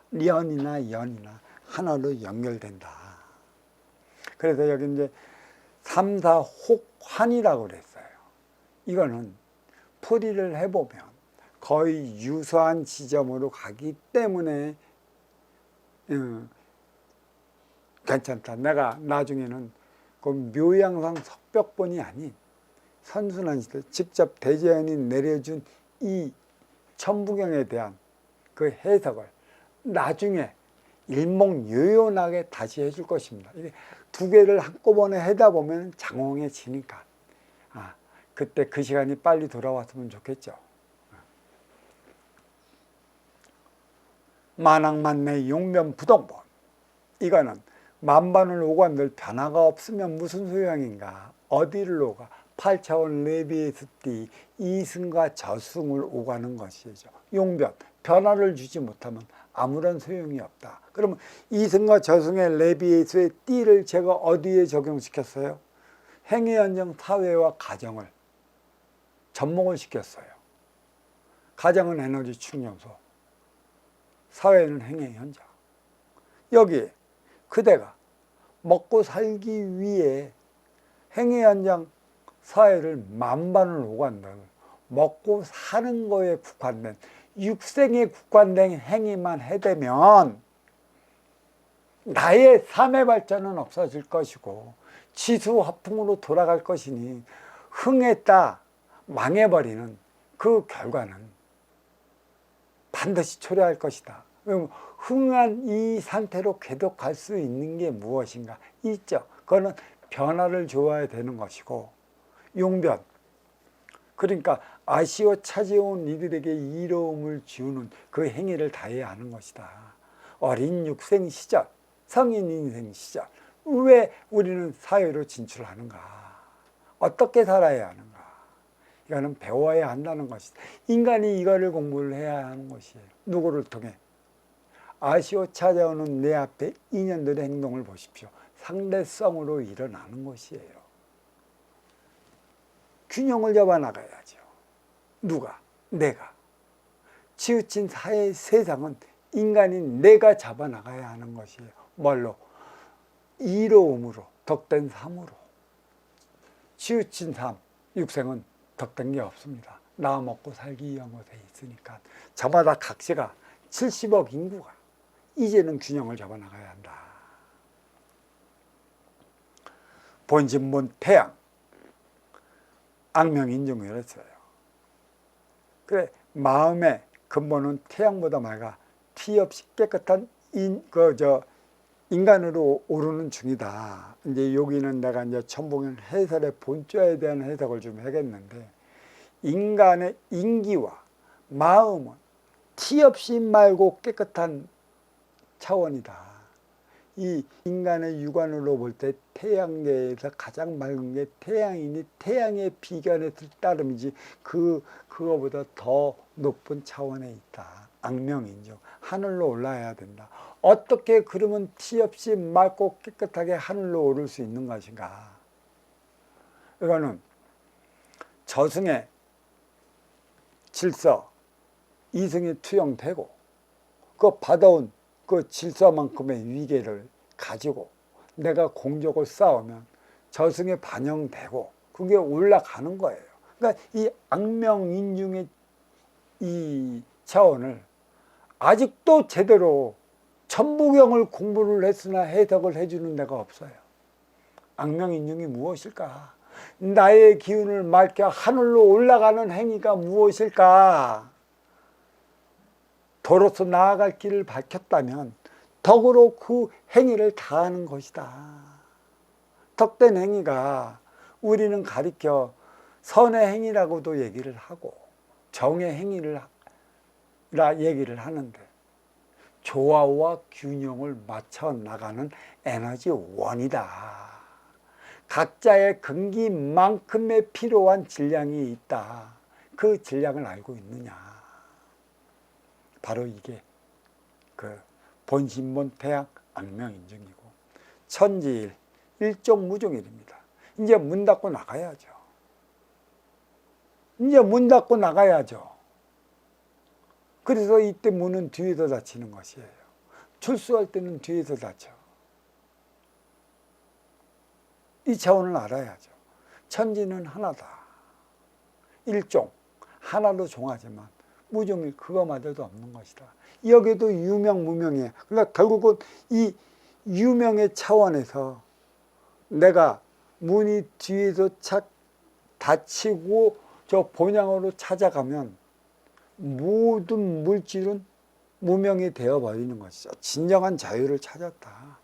년이나 연이나 하나로 연결된다. 그래서 여기 이제 삼사혹환이라고 그랬어요. 이거는 풀이를 해보면 거의 유사한 지점으로 가기 때문에 괜찮다. 내가 나중에는 그 묘양상 석벽본이 아닌 선순환 시대 직접 대자연이 내려준 이 천부경에 대한 그 해석을 나중에 일목요연하게 다시 해줄 것입니다. 이게 두 개를 한꺼번에 하다 보면 장황해지니까 그때 그 시간이 빨리 돌아왔으면 좋겠죠. 만왕만내 용변부동본, 이거는 만반을 오간들 변화가 없으면 무슨 소용인가. 어디를 오가? 8차원 레비에서 띠 이승과 저승을 오가는 것이죠. 용변, 변화를 주지 못하면 아무런 소용이 없다. 그러면 이승과 저승의 레비에서의 띠를 제가 어디에 적용시켰어요? 행위 현장 사회와 가정을 접목을 시켰어요. 가정은 에너지 충전소, 사회는 행위 현장. 여기에 그대가 먹고 살기 위해 행위 현장 사회를 만반을 오간다. 먹고 사는 거에 국한된, 육생에 국한된 행위만 해대면 나의 삶의 발전은 없어질 것이고 지수화풍으로 돌아갈 것이니 흥했다 망해버리는 그 결과는 반드시 초래할 것이다. 흥한 이 상태로 계속 갈 수 있는 게 무엇인가? 있죠. 그거는 변화를 줘야 되는 것이고, 용변, 그러니까 아쉬워 찾아온 이들에게 이로움을 주는 그 행위를 다해야 하는 것이다. 어린 육생 시절, 성인 인생 시절, 왜 우리는 사회로 진출하는가? 어떻게 살아야 하는가? 이거는 배워야 한다는 것이다. 인간이 이거를 공부를 해야 하는 것이에요. 누구를 통해? 아쉬워 찾아오는 내 앞에 인연들의 행동을 보십시오. 상대성으로 일어나는 것이에요. 균형을 잡아 나가야죠. 누가? 내가. 치우친 사회 세상은 인간인 내가 잡아 나가야 하는 것이에요. 뭘로? 이로움으로, 덕된 삶으로. 치우친 삶, 육생은 덕된 게 없습니다. 나 먹고 살기 위한 것에 있으니까. 저마다 각시가 70억 인구가 이제는 균형을 잡아 나가야 한다. 본진본 태양, 악명인중이었어요. 그래, 마음의 근본은 태양보다 맑아 티 없이 깨끗한 인간으로 오르는 중이다. 이제 여기는 내가 이제 천봉연 해설의 본조에 대한 해석을 좀 하겠는데, 인간의 인기와 마음은 티 없이 맑고 깨끗한 차원이다. 이 인간의 육안으로 볼 때 태양계에서 가장 맑은 게 태양이니 태양의 비견에 따름이지 그거보다 더 높은 차원에 있다. 악명인중. 하늘로 올라야 된다. 어떻게 그러면 티 없이 맑고 깨끗하게 하늘로 오를 수 있는 것인가? 이거는 저승의 질서, 이승이 투영되고 그 받아온 그 질서만큼의 위계를 가지고 내가 공적을 쌓으면 저승에 반영되고 그게 올라가는 거예요. 그러니까 이 악명인중의 이 차원을 아직도 제대로 천부경을 공부를 했으나 해석을 해주는 데가 없어요. 악명인중이 무엇일까? 나의 기운을 맑게 하늘로 올라가는 행위가 무엇일까? 도로서 나아갈 길을 밝혔다면 덕으로 그 행위를 다하는 것이다. 덕된 행위가 우리는 가리켜 선의 행위라고도 얘기를 하고 정의 행위를 얘기를 하는데 조화와 균형을 맞춰 나가는 에너지 원이다. 각자의 근기만큼의 필요한 질량이 있다. 그 질량을 알고 있느냐. 바로 이게 그 본신본 태양 악명인증이고 천지일 일종무종일입니다. 이제 문 닫고 나가야죠. 이제 문 닫고 나가야죠. 그래서 이때 문은 뒤에서 닫히는 것이에요. 출수할 때는 뒤에서 닫혀. 이 차원을 알아야죠. 천지는 하나다. 일종, 하나로 종하지만 무종일 그거마저도 없는 것이다. 여기도 유명, 무명이에요. 그러니까 결국은 이 유명의 차원에서 내가 문이 뒤에서 착 닫히고 저 본향으로 찾아가면 모든 물질은 무명이 되어버리는 것이죠. 진정한 자유를 찾았다.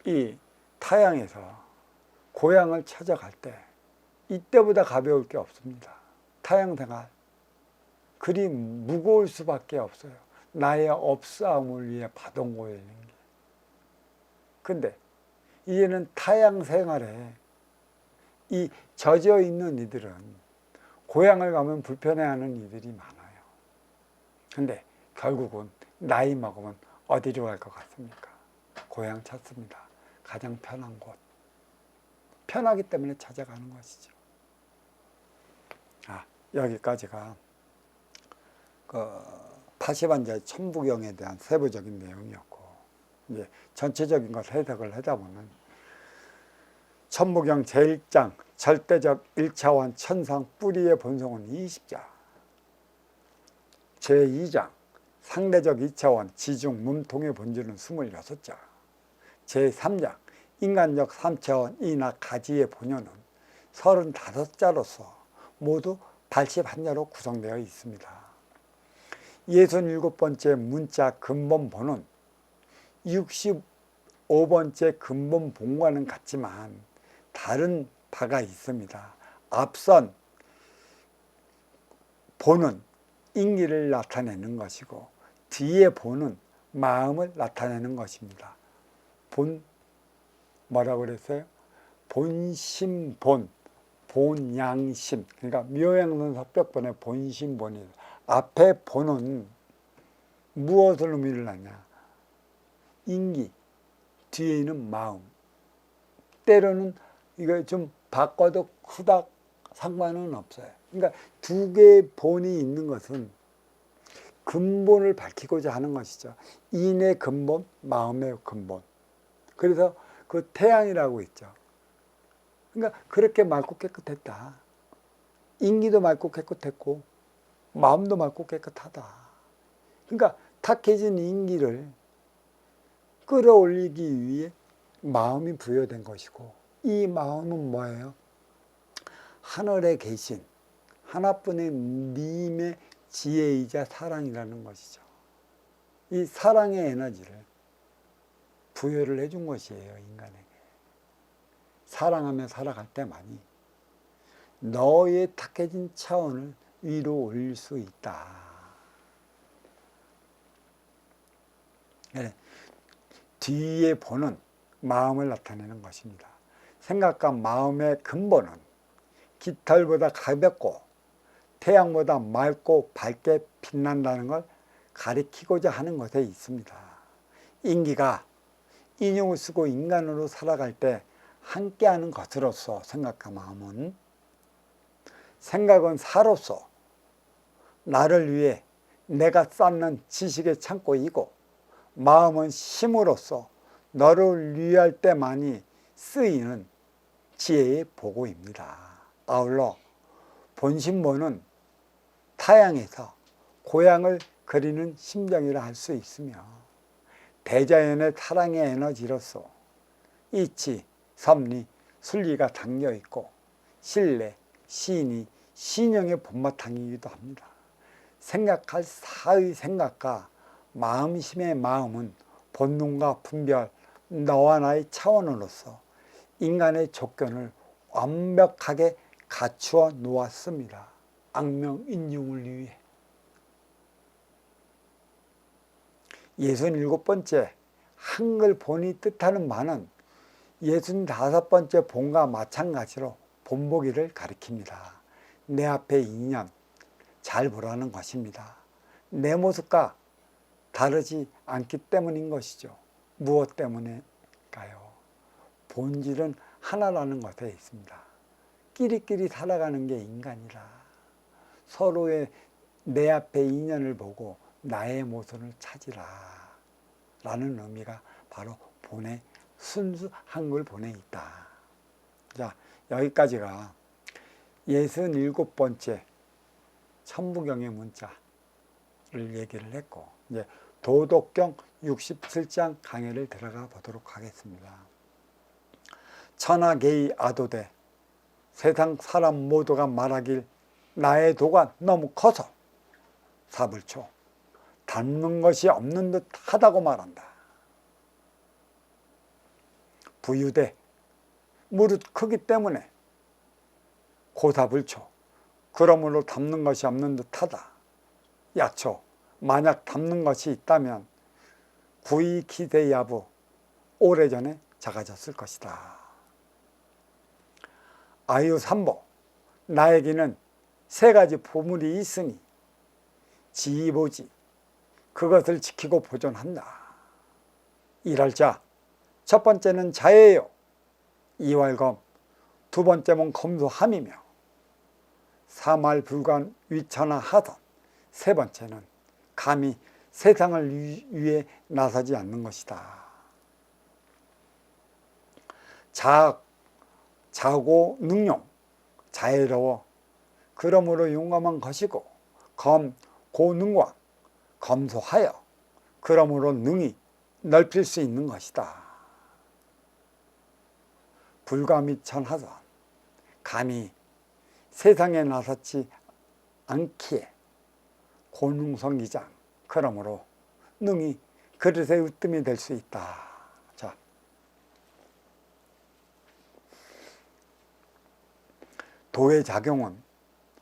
이 타양에서 고향을 찾아갈 때 이때보다 가벼울 게 없습니다. 타양 생활 그리 무거울 수밖에 없어요. 나의 업싸움을 위해 바동고에 있는 게. 근데 이제는 타양 생활에 이 젖어 있는 이들은 고향을 가면 불편해하는 이들이 많아요. 근데 결국은 나이 먹으면 어디로 갈 것 같습니까? 고향 찾습니다. 가장 편한 곳. 편하기 때문에 찾아가는 것이죠. 여기까지가 그 80안자의 천부경에 대한 세부적인 내용이었고, 이제 전체적인 것 해석을 하다 보면 천부경 제1장 절대적 1차원 천상 뿌리의 본성은 20자, 제2장 상대적 2차원 지중 몸통의 본질은 26자, 제3장 인간적 3차원 이나 가지의 본연은 35자로서 모두 81자로 구성되어 있습니다. 67번째 문자 근본본은 65번째 근본본과는 같지만 다른 바가 있습니다. 앞선 본은 인기를 나타내는 것이고 뒤에 본은 마음을 나타내는 것입니다. 본 뭐라고 그랬어요? 본심본, 본양심. 그러니까 묘양론사벽본의 본심본이에요. 앞에 본은 무엇을 의미를 하냐? 인기, 뒤에 있는 마음. 때로는 이거 좀 바꿔도 크다 상관은 없어요. 그러니까 두 개의 본이 있는 것은 근본을 밝히고자 하는 것이죠. 인의 근본, 마음의 근본. 그래서 그 태양이라고 있죠. 그러니까 그렇게 맑고 깨끗했다. 인기도 맑고 깨끗했고 마음도 맑고 깨끗하다. 그러니까 탁해진 인기를 끌어올리기 위해 마음이 부여된 것이고, 이 마음은 뭐예요? 하늘에 계신 하나뿐의 님의 지혜이자 사랑이라는 것이죠. 이 사랑의 에너지를 부여를 해준 것이에요, 인간에게. 사랑하며 살아갈 때만이 너의 탁해진 차원을 위로 올릴 수 있다. 뒤에 보는 마음을 나타내는 것입니다. 생각과 마음의 근본은 깃털보다 가볍고 태양보다 맑고 밝게 빛난다는 걸 가리키고자 하는 것에 있습니다. 인기가 인용을 쓰고 인간으로 살아갈 때 함께하는 것으로서 생각과 마음은, 생각은 사로서 나를 위해 내가 쌓는 지식의 창고이고, 마음은 힘으로써 너를 위할 때만이 쓰이는 지혜의 보고입니다. 아울러 본심본은 타양에서 고향을 그리는 심정이라 할 수 있으며, 대자연의 사랑의 에너지로서 이치, 섭리, 순리가 담겨있고, 신뢰, 신이, 신령의 본바탕이기도 합니다. 생각할 사의 생각과 마음심의 마음은 본능과 분별, 너와 나의 차원으로서 인간의 조건을 완벽하게 갖추어 놓았습니다. 악명인중을 위해. 67번째 한글 본이 뜻하는 말은 65번째 본과 마찬가지로 본보기를 가리킵니다. 내 앞에 인연 잘 보라는 것입니다. 내 모습과 다르지 않기 때문인 것이죠. 무엇 때문일까요? 본질은 하나라는 것에 있습니다. 끼리끼리 살아가는 게 인간이라. 서로의 내 앞에 인연을 보고 나의 모습을 찾으라 라는 의미가 바로 본의 순수 한글 본에 있다. 자, 여기까지가 67번째 천부경의 문자를 얘기를 했고, 이제 도덕경 67장 강의를 들어가 보도록 하겠습니다. 천하계의 아도되 세상 사람 모두가 말하길 나의 도가 너무 커서 사불초 닮는 것이 없는 듯 하다고 말한다. 부유대 무릇 크기 때문에 고사불초 그러므로 닮는 것이 없는 듯 하다. 약초 만약 닮는 것이 있다면 구이기대야부 오래전에 작아졌을 것이다. 아유삼보 나에게는 세 가지 보물이 있으니 지보지 그것을 지키고 보존한다. 일할 자 첫 번째는 자예요. 이왈검 두 번째는 검소함이며 사말불관 위천하하던 세 번째는 감히 세상을 위해 나서지 않는 것이다. 자고 능용 자애로워 그러므로 용감한 것이고 고능광 검소하여 그러므로 능히 넓힐 수 있는 것이다. 불가미천하던 감히 세상에 나섰지 않기에 고능성기장 그러므로 능히 그릇의 으뜸이 될 수 있다. 자, 도의 작용은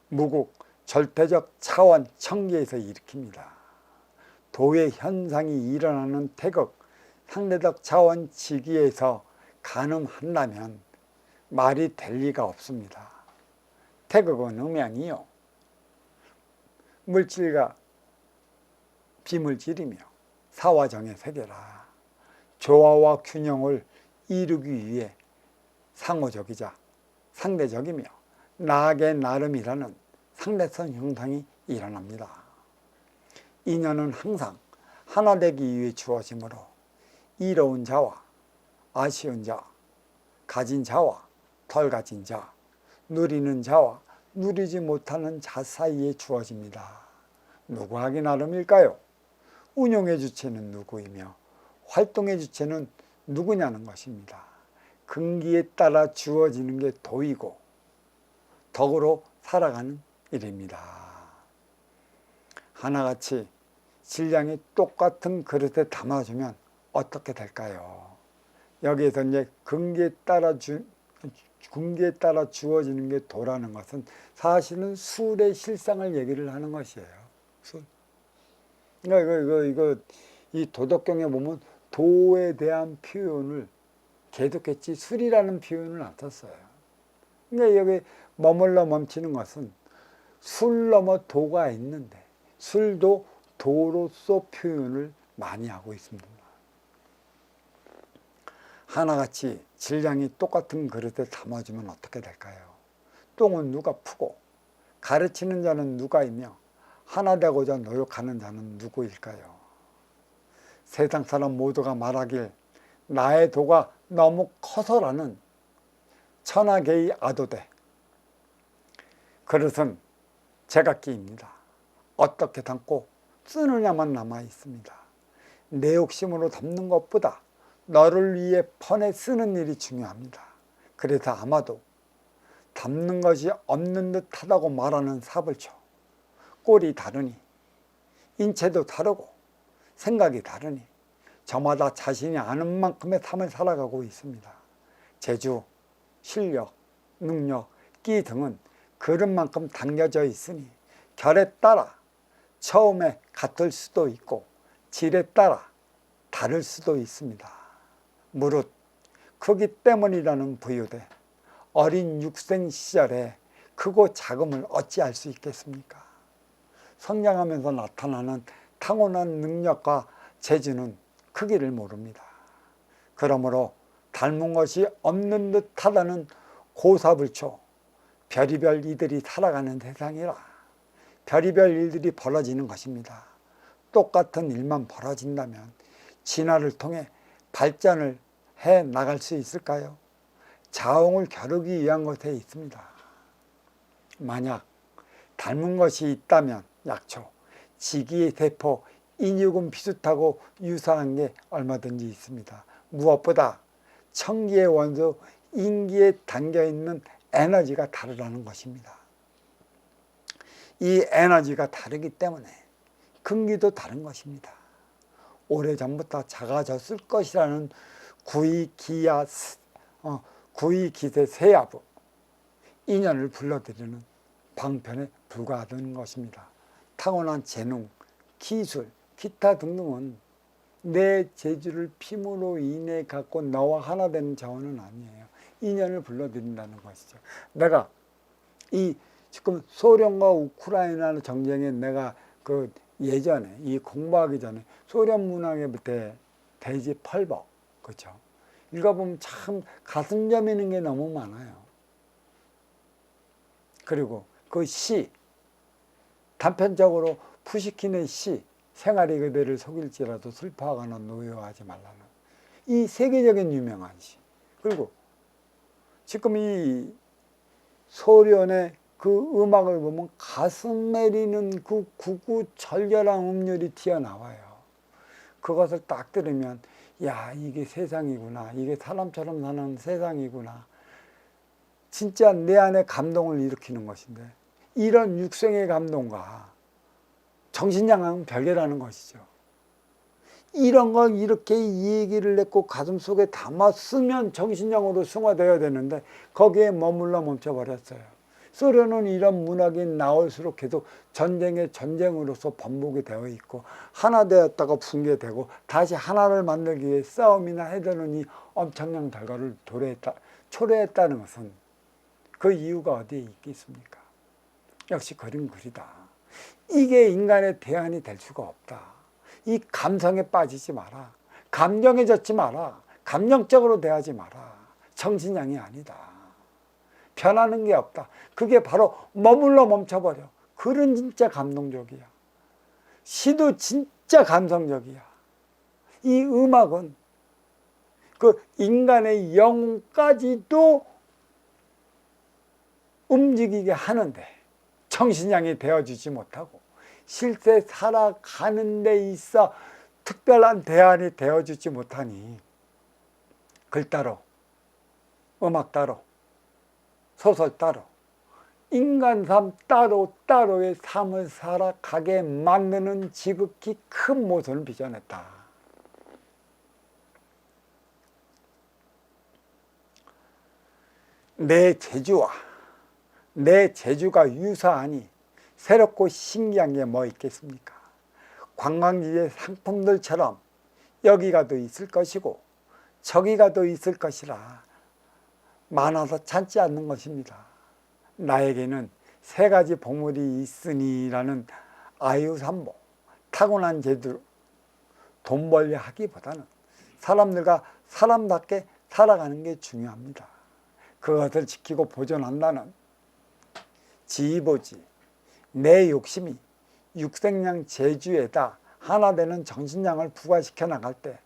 무국 절대적 차원 청기에서 일으킵니다. 도의 현상이 일어나는 태극 상대적 차원 지기에서 가늠한다면 말이 될 리가 없습니다. 태극은 음양이요 물질과 비물질이며 사화정의 세계라. 조화와 균형을 이루기 위해 상호적이자 상대적이며 나에게 나름이라는 상대성 형상이 일어납니다. 인연은 항상 하나 되기 위해 주어지므로 이로운 자와 아쉬운 자, 가진 자와 덜 가진 자, 누리는 자와 누리지 못하는 자 사이에 주어집니다. 누구 하기 나름일까요? 운용의 주체는 누구이며 활동의 주체는 누구냐는 것입니다. 근기에 따라 주어지는 게 도이고 덕으로 살아가는 일입니다. 하나같이 질량이 똑같은 그릇에 담아주면 어떻게 될까요? 여기에서 이제 근기에 따라 주어지는 게 도라는 것은 사실은 술의 실상을 얘기를 하는 것이에요. 술. 그러니까 이 도덕경에 보면 도에 대한 표현을 계속했지 술이라는 표현을 안 썼어요. 그러니까 여기 머물러 멈추는 것은 술 넘어 도가 있는데 술도 도로서 표현을 많이 하고 있습니다. 하나같이 질량이 똑같은 그릇에 담아주면 어떻게 될까요? 똥은 누가 푸고 가르치는 자는 누가이며 하나 되고자 노력하는 자는 누구일까요? 세상 사람 모두가 말하길 나의 도가 너무 커서라는 천하계의 아도되 그릇은 제각기입니다. 어떻게 담고 쓰느냐만 남아 있습니다. 내 욕심으로 담는 것보다 너를 위해 퍼내 쓰는 일이 중요합니다. 그래서 아마도 담는 것이 없는 듯 하다고 말하는 사불초 꼴이 다르니 인체도 다르고 생각이 다르니 저마다 자신이 아는 만큼의 삶을 살아가고 있습니다. 재주, 실력, 능력, 끼 등은 그릇만큼 담겨져 있으니 결에 따라 처음에 같을 수도 있고 질에 따라 다를 수도 있습니다. 무릇 크기 때문이라는 부유되 어린 육생 시절에 크고 작음을 어찌할 수 있겠습니까? 성장하면서 나타나는 타고난 능력과 재주는 크기를 모릅니다. 그러므로 닮은 것이 없는 듯하다는 고사불초 별의별 이들이 살아가는 세상이라 별의별 일들이 벌어지는 것입니다. 똑같은 일만 벌어진다면 진화를 통해 발전을 해 나갈 수 있을까요? 자웅을 겨루기 위한 것에 있습니다. 만약 닮은 것이 있다면 약초, 지기의 세포, 인육은 비슷하고 유사한 게 얼마든지 있습니다. 무엇보다 청기의 원소, 인기에 담겨있는 에너지가 다르다는 것입니다. 이 에너지가 다르기 때문에 근기도 다른 것입니다. 오래전부터 작아졌을 것이라는 구이기세 세야부, 인연을 불러들이는 방편에 불과하다는 것입니다. 타고난 재능, 기술, 기타 등등은 내 재주를 핌으로 인해 갖고 너와 하나 되는 자원은 아니에요. 인연을 불러들인다는 것이죠. 내가 이 지금 소련과 우크라이나 전쟁에 내가 그 예전에 이 공부하기 전에 소련 문학의 대지 펄벅, 그렇죠? 읽어보면 참 가슴 저미는 게 너무 많아요. 그리고 그 시, 단편적으로 푸시킨의 시, 생활이 그대를 속일지라도 슬퍼하거나 노여워하지 말라는 이 세계적인 유명한 시. 그리고 지금 이 소련의 그 음악을 보면 가슴 내리는 그 구구절절한 음률이 튀어나와요. 그것을 딱 들으면 야, 이게 세상이구나, 이게 사람처럼 사는 세상이구나, 진짜 내 안에 감동을 일으키는 것인데, 이런 육생의 감동과 정신장애는 별개라는 것이죠. 이런 걸 이렇게 얘기를 했고 가슴속에 담았으면 정신장애로 승화되어야 되는데 거기에 머물러 멈춰버렸어요. 소련은 이런 문학이 나올수록 계속 전쟁의 전쟁으로서 번복이 되어 있고 하나 되었다가 붕괴되고 다시 하나를 만들기 위해 싸움이나 해대는 이 엄청난 결과를 초래했다는 것은 그 이유가 어디에 있겠습니까? 역시 그림 그리다. 이게 인간의 대안이 될 수가 없다. 이 감성에 빠지지 마라. 감정에 젖지 마라. 감정적으로 대하지 마라. 정신장애 아니다. 변하는 게 없다. 그게 바로 머물러 멈춰버려. 글은 진짜 감동적이야. 시도 진짜 감성적이야. 이 음악은 그 인간의 영까지도 움직이게 하는데 정신장애 되어주지 못하고 실제 살아가는 데 있어 특별한 대안이 되어주지 못하니 글 따로, 음악 따로, 소설 따로, 인간 삶 따로의 삶을 살아가게 만드는 지극히 큰 모습을 빚어냈다. 내 재주와 내 재주가 유사하니 새롭고 신기한 게 뭐 있겠습니까? 관광지의 상품들처럼 여기가도 있을 것이고 저기가도 있을 것이라 많아서 찾지 않는 것입니다. 나에게는 세 가지 보물이 있으니라는 아유삼보, 타고난 재주, 돈 벌려 하기보다는 사람들과 사람답게 살아가는 게 중요합니다. 그것을 지키고 보존한다는 지보지, 내 욕심이 육생량 재주에다 하나 되는 정신량을 부과시켜 나갈 때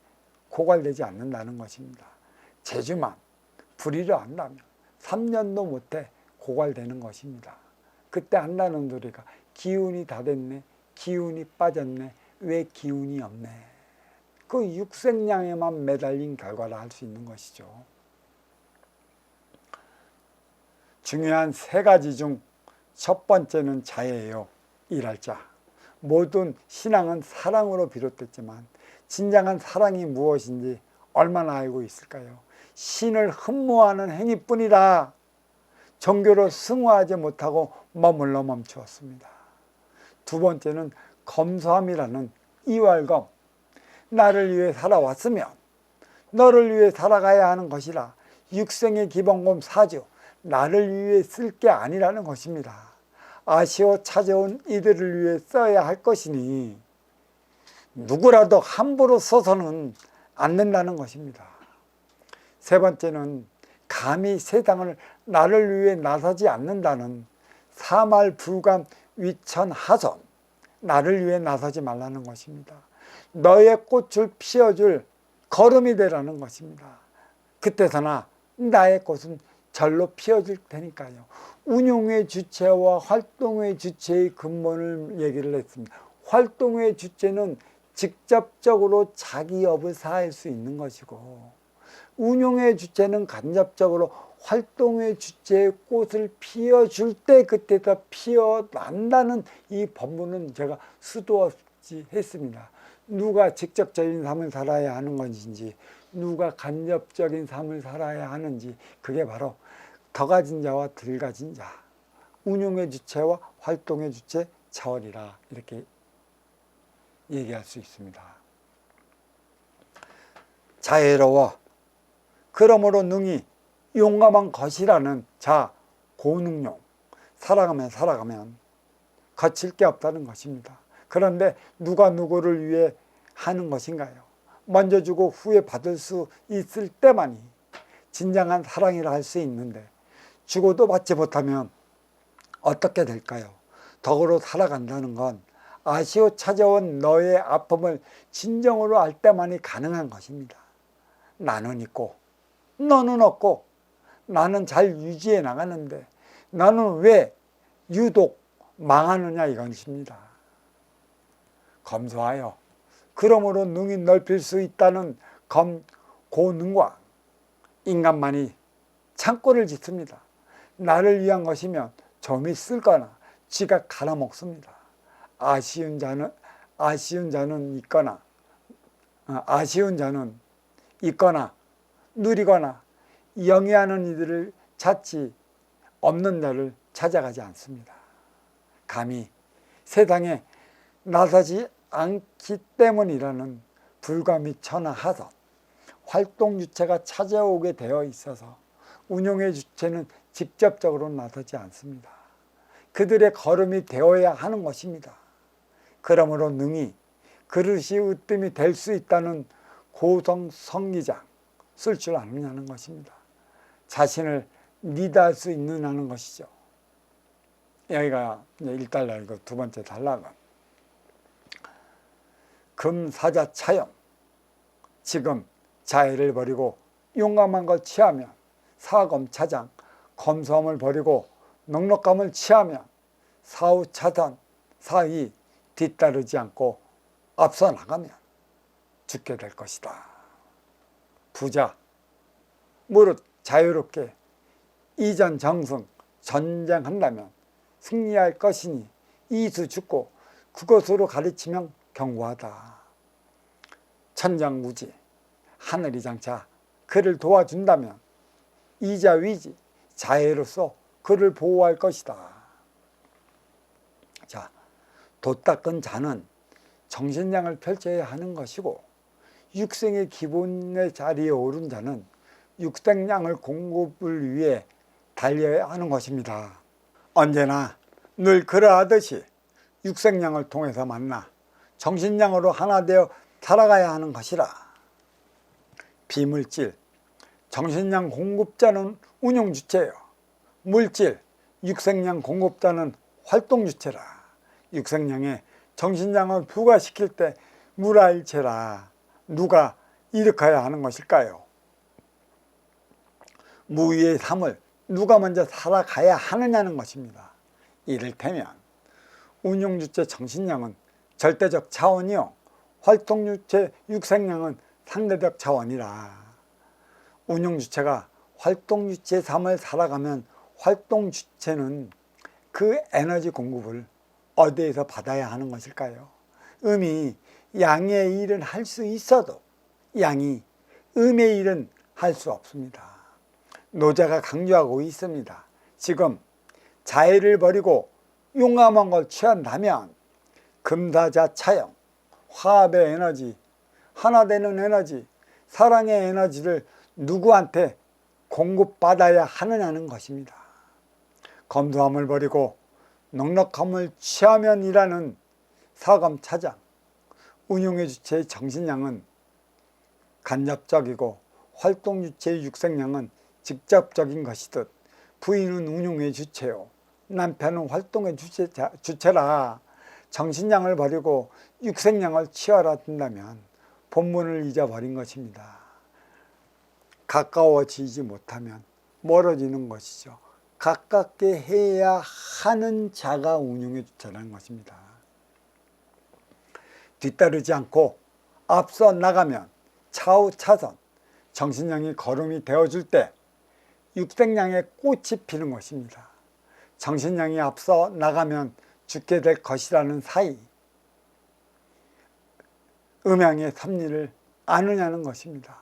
고갈되지 않는다는 것입니다. 재주만 부리려 한다면 3년도 못해 고갈되는 것입니다. 그때 한다는 소리가 기운이 다 됐네, 기운이 빠졌네, 왜 기운이 없네. 그 육생량에만 매달린 결과를 할 수 있는 것이죠. 중요한 세 가지 중 첫 번째는 자예요. 일할 자. 모든 신앙은 사랑으로 비롯됐지만 진정한 사랑이 무엇인지 얼마나 알고 있을까요? 신을 흠모하는 행위뿐이라 정교로 승화하지 못하고 머물러 멈추었습니다. 두 번째는 검소함이라는 이왈검. 나를 위해 살아왔으면 너를 위해 살아가야 하는 것이라 육생의 기본검 사주, 나를 위해 쓸 게 아니라는 것입니다. 아쉬워 찾아온 이들을 위해 써야 할 것이니 누구라도 함부로 써서는 안 된다는 것입니다. 세 번째는 감히 세상을 나를 위해 나서지 않는다는 사말불감 위천하선, 나를 위해 나서지 말라는 것입니다. 너의 꽃을 피워줄 걸음이 되라는 것입니다. 그때서나 나의 꽃은 절로 피어질 테니까요. 운용의 주체와 활동의 주체의 근본을 얘기를 했습니다. 활동의 주체는 직접적으로 자기 업을 사할 수 있는 것이고, 운용의 주체는 간접적으로 활동의 주체의 꽃을 피워줄 때 그때서 피어난다는 이 법문은 제가 수도 없이 했습니다. 누가 직접적인 삶을 살아야 하는 것인지, 누가 간접적인 삶을 살아야 하는지, 그게 바로 더 가진 자와 덜 가진 자, 운용의 주체와 활동의 주체 차원이라 이렇게 얘기할 수 있습니다. 자애로워 그러므로 능히 용감한 것이라는 자, 고능용. 살아가면 거칠 게 없다는 것입니다. 그런데 누가 누구를 위해 하는 것인가요? 먼저 주고 후에 받을 수 있을 때만이 진정한 사랑이라 할 수 있는데, 주고도 받지 못하면 어떻게 될까요? 덕으로 살아간다는 건 아쉬워 찾아온 너의 아픔을 진정으로 알 때만이 가능한 것입니다. 나는 있고 너는 없고, 나는 잘 유지해 나가는데 너는 왜 유독 망하느냐 이것입니다. 검소하여 그러므로 능히 넓힐 수 있다는 고능과 인간만이 창고를 짓습니다. 나를 위한 것이면 점이 쓸거나 지가 갈아먹습니다. 아쉬운 자는 있거나 누리거나 영위하는 이들을 찾지 없는 자를 찾아가지 않습니다. 감히 세상에 나서지 않기 때문이라는 불감이 천하하선, 활동 주체가 찾아오게 되어 있어서 운용의 주체는 직접적으로 나서지 않습니다. 그들의 걸음이 되어야 하는 것입니다. 그러므로 능히 그릇이 으뜸이 될 수 있다는 고성 성기장 쓸 줄 아느냐는 것입니다. 자신을 리드할 수 있느냐는 것이죠. 여기가 1달러이고 두 번째 달러가 금사자 차영. 지금 자애를 버리고 용감한 걸 취하면 사검 차장, 검소함을 버리고 넉넉함을 취하면 사후 차단, 사위 뒤따르지 않고 앞서 나가면 죽게 될 것이다. 부자, 무릇 자유롭게 이전 정승 전쟁한다면 승리할 것이니 이수 죽고 그것으로 가르치면 경고하다. 천장무지, 하늘이 장차 그를 도와준다면 이자위지, 자애로서 그를 보호할 것이다. 자, 돛 닦은 자는 정신량을 펼쳐야 하는 것이고, 육생의 기본의 자리에 오른 자는 육생량을 공급을 위해 달려야 하는 것입니다. 언제나 늘 그러하듯이 육생량을 통해서 만나 정신량으로 하나 되어 살아가야 하는 것이라. 비물질, 정신량 공급자는 운용주체요. 물질, 육생량 공급자는 활동주체라. 육생량에 정신량을 부과시킬 때 무라일체라. 누가 일으켜야 하는 것일까요? 무위의 삶을 누가 먼저 살아가야 하느냐는 것입니다. 이를테면 운용주체 정신량은 절대적 차원이요, 활동주체 육생량은 상대적 차원이라. 운용주체가 활동주체의 삶을 살아가면 활동주체는 그 에너지 공급을 어디에서 받아야 하는 것일까요? 음이 양의 일은 할 수 있어도 양이 음의 일은 할 수 없습니다. 노자가 강조하고 있습니다. 지금 자애를 버리고 용감한 걸 취한다면 금사자차영, 화합의 에너지, 하나 되는 에너지, 사랑의 에너지를 누구한테 공급받아야 하느냐는 것입니다. 검소함을 버리고 넉넉함을 취하면이라는 사감차장, 운용의 주체의 정신량은 간접적이고 활동 주체의 육생량은 직접적인 것이듯 부인은 운용의 주체요, 남편은 활동의 주체라 정신량을 버리고 육생량을 취하라 든다면 본문을 잊어버린 것입니다. 가까워지지 못하면 멀어지는 것이죠. 가깝게 해야 하는 자가 운용의 주체라는 것입니다. 뒤따르지 않고 앞서 나가면 차후 차선, 정신량이 걸음이 되어줄 때 육생량의 꽃이 피는 것입니다. 정신량이 앞서 나가면 죽게 될 것이라는 사이, 음양의 섭리를 아느냐는 것입니다.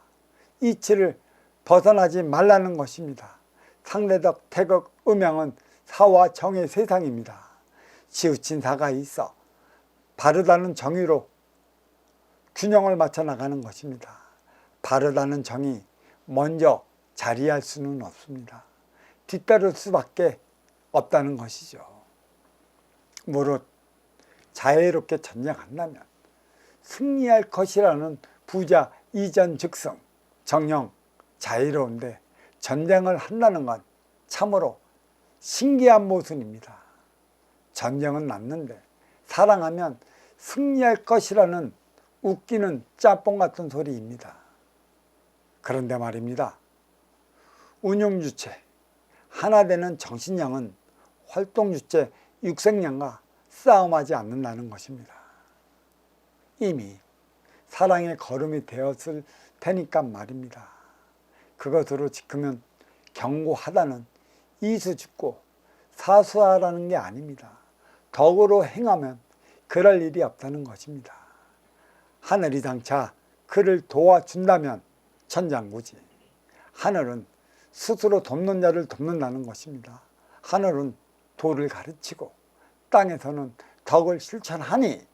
이치를 벗어나지 말라는 것입니다. 상대적, 태극, 음양은 사와 정의 세상입니다. 치우친 사가 있어 바르다는 정의로 균형을 맞춰 나가는 것입니다. 바르다는 정의 먼저 자리할 수는 없습니다. 뒤따를 수밖에 없다는 것이죠. 무릇 자애롭게 전쟁한다면 승리할 것이라는 부자 이전 즉성, 정령 자유로운데 전쟁을 한다는 건 참으로 신기한 모순입니다. 전쟁은 났는데 사랑하면 승리할 것이라는 웃기는 짬뽕 같은 소리입니다. 그런데 말입니다. 운용주체, 하나 되는 정신량은 활동주체, 육생량과 싸움하지 않는다는 것입니다. 이미 사랑의 걸음이 되었을 테니까 말입니다. 그것으로 지키면 경고하다는 이수짓고 사수하라는 게 아닙니다. 덕으로 행하면 그럴 일이 없다는 것입니다. 하늘이 장차 그를 도와준다면 천장구지. 하늘은 스스로 돕는 자를 돕는다는 것입니다. 하늘은 도를 가르치고 땅에서는 덕을 실천하니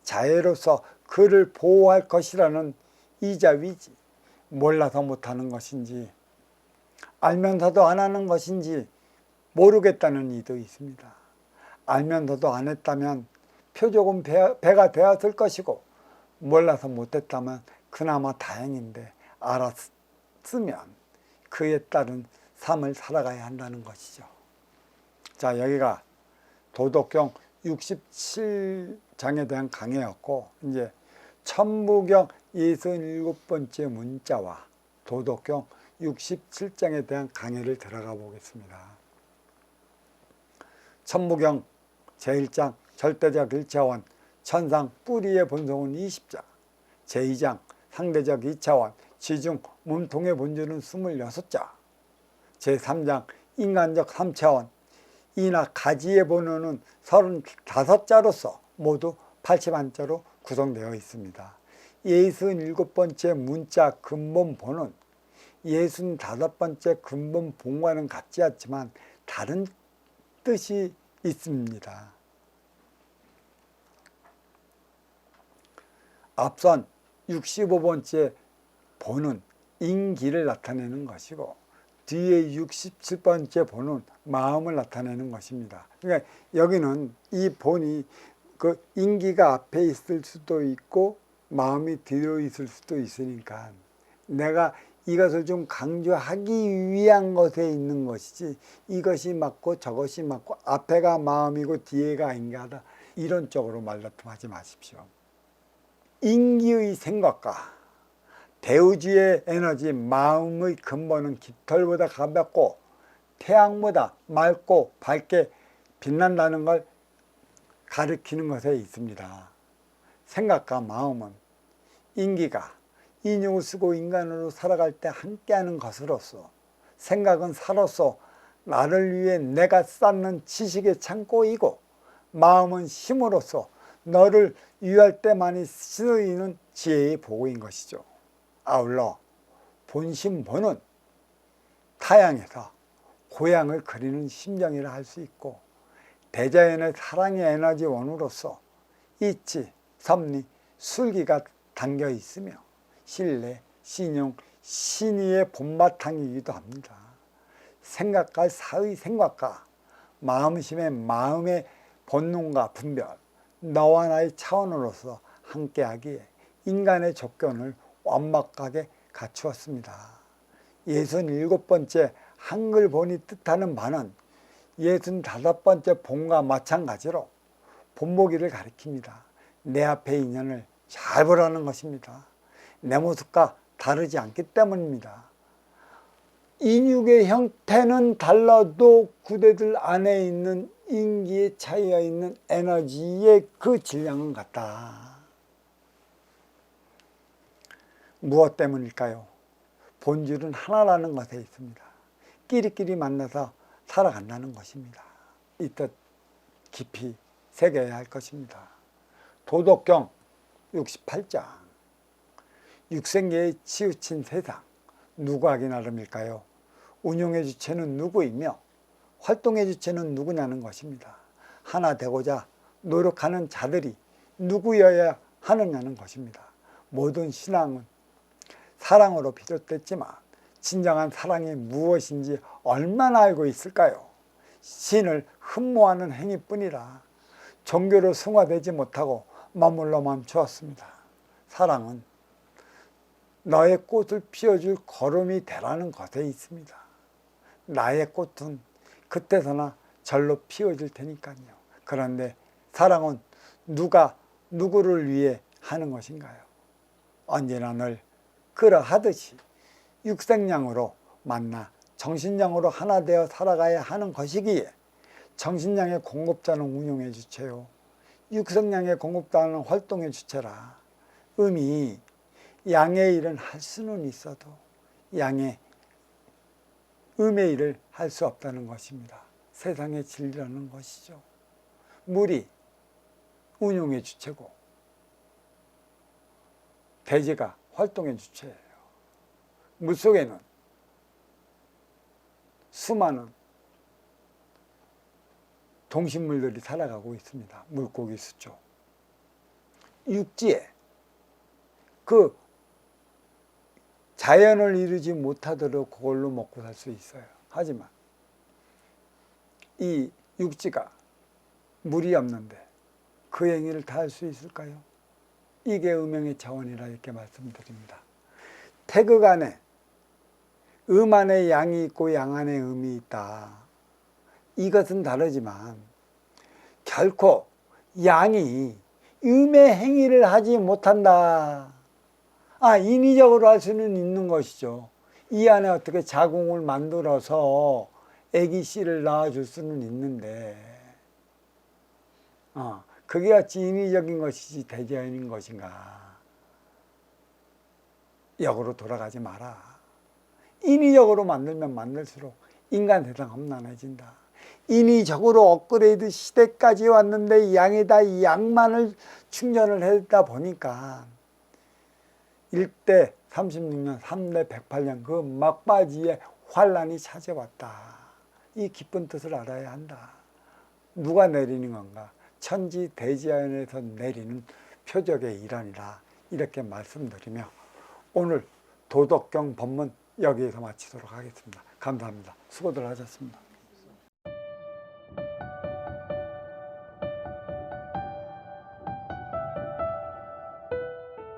자애로서 그를 보호할 것이라는 이자위지. 몰라서 못하는 것인지 알면서도 안 하는 것인지 모르겠다는 이도 있습니다. 알면서도 안 했다면 표적은 배가 되었을 것이고 몰라서 못했다면 그나마 다행인데 알았으면 그에 따른 삶을 살아가야 한다는 것이죠. 자, 여기가 도덕경 67장에 대한 강의였고 이제 천무경 67번째 문자와 도덕경 67장에 대한 강의를 들어가 보겠습니다. 천무경 제1장 절대적 일차원 천상 뿌리의 본성은 20자, 제2장 상대적 2차원 지중 몸통의 본질은 26자, 제3장 인간적 3차원 이나 가지의 번호는 35자로서 모두 81자로 구성되어 있습니다. 67번째 문자 근본본은 65번째 근본본과는 같지 않지만 다른 뜻이 있습니다. 앞선 65번째 본은 인기를 나타내는 것이고 뒤에 67번째 본은 마음을 나타내는 것입니다. 그러니까 여기는 이 본이 그 인기가 앞에 있을 수도 있고 마음이 뒤로 있을 수도 있으니까 내가 이것을 좀 강조하기 위한 것에 있는 것이지 이것이 맞고 저것이 맞고 앞에가 마음이고 뒤에가 인가하다 이런 쪽으로 말다툼하지 마십시오. 인기의 생각과 대우주의 에너지 마음의 근본은 깃털보다 가볍고 태양보다 맑고 밝게 빛난다는 걸 가리키는 것에 있습니다. 생각과 마음은 인기가 인육을 쓰고 인간으로 살아갈 때 함께하는 것으로서 생각은 살로서 나를 위해 내가 쌓는 지식의 창고이고 마음은 힘으로써 너를 위할 때만이 쓰이는 지혜의 보고인 것이죠. 아울러 본심본은 타양에서 고향을 그리는 심정이라 할 수 있고, 대자연의 사랑의 에너지원으로서 이치, 섭리, 술기가 담겨 있으며 신뢰, 신용, 신의의 본바탕이기도 합니다. 생각과 사의 생각과 마음심의 마음의 본능과 분별, 너와 나의 차원으로서 함께하기에 인간의 조건을 완벽하게 갖추었습니다. 67번째 한글 본이 뜻하는 바는 65번째 본과 마찬가지로 본보기를 가리킵니다. 내 앞의 인연을 잘 보라는 것입니다. 내 모습과 다르지 않기 때문입니다. 인육의 형태는 달라도 그대들 안에 있는 인기에 차이가 있는 에너지의 그 질량은 같다. 무엇 때문일까요? 본질은 하나라는 것에 있습니다. 끼리끼리 만나서 살아간다는 것입니다. 이 뜻 깊이 새겨야 할 것입니다. 도덕경 68장 육생계에 치우친 세상 누구 하기 나름일까요? 운용의 주체는 누구이며 활동의 주체는 누구냐는 것입니다. 하나 되고자 노력하는 자들이 누구여야 하느냐는 것입니다. 모든 신앙은 사랑으로 비롯됐지만 진정한 사랑이 무엇인지 얼마나 알고 있을까요? 신을 흠모하는 행위뿐이라 종교로 승화되지 못하고 머물러 멈추었습니다. 사랑은 너의 꽃을 피워줄 걸음이 되라는 것에 있습니다. 나의 꽃은 그때서나 절로 피워질 테니까요. 그런데 사랑은 누가 누구를 위해 하는 것인가요? 언제나 늘 그러하듯이 육생양으로 만나 정신양으로 하나 되어 살아가야 하는 것이기에 정신양의 공급자는 운용의 주체요, 육생양의 공급자는 활동의 주체라. 음이 양의 일은 할 수는 있어도 양의 음의 일을 할 수 없다는 것입니다. 세상의 진리라는 것이죠. 물이 운용의 주체고 대지가 활동의 주체예요. 물속에는 수많은 동식물들이 살아가고 있습니다. 물고기 수죠. 육지에 그 자연을 이루지 못하도록 그걸로 먹고 살 수 있어요. 하지만 이 육지가 물이 없는데 그 행위를 다 할 수 있을까요? 이게 음행의 차원이라 이렇게 말씀드립니다. 태극 안에 음 안에 양이 있고 양 안에 음이 있다. 이것은 다르지만 결코 양이 음의 행위를 하지 못한다. 인위적으로 할 수는 있는 것이죠. 이 안에 어떻게 자궁을 만들어서 아기 씨를 낳아줄 수는 있는데 그게 어찌 인위적인 것이지 대자연인 것인가. 역으로 돌아가지 마라. 인위적으로 만들면 만들수록 인간 세상 험난해진다. 인위적으로 업그레이드 시대까지 왔는데 양에다 양만을 충전을 했다 보니까 1대 36년, 3대 108년 그 막바지에 환란이 찾아왔다. 이 깊은 뜻을 알아야 한다. 누가 내리는 건가? 천지 대자연에서 내리는 표적의 일환이라 이렇게 말씀드리며 오늘 도덕경 법문 여기에서 마치도록 하겠습니다. 감사합니다. 수고들 하셨습니다.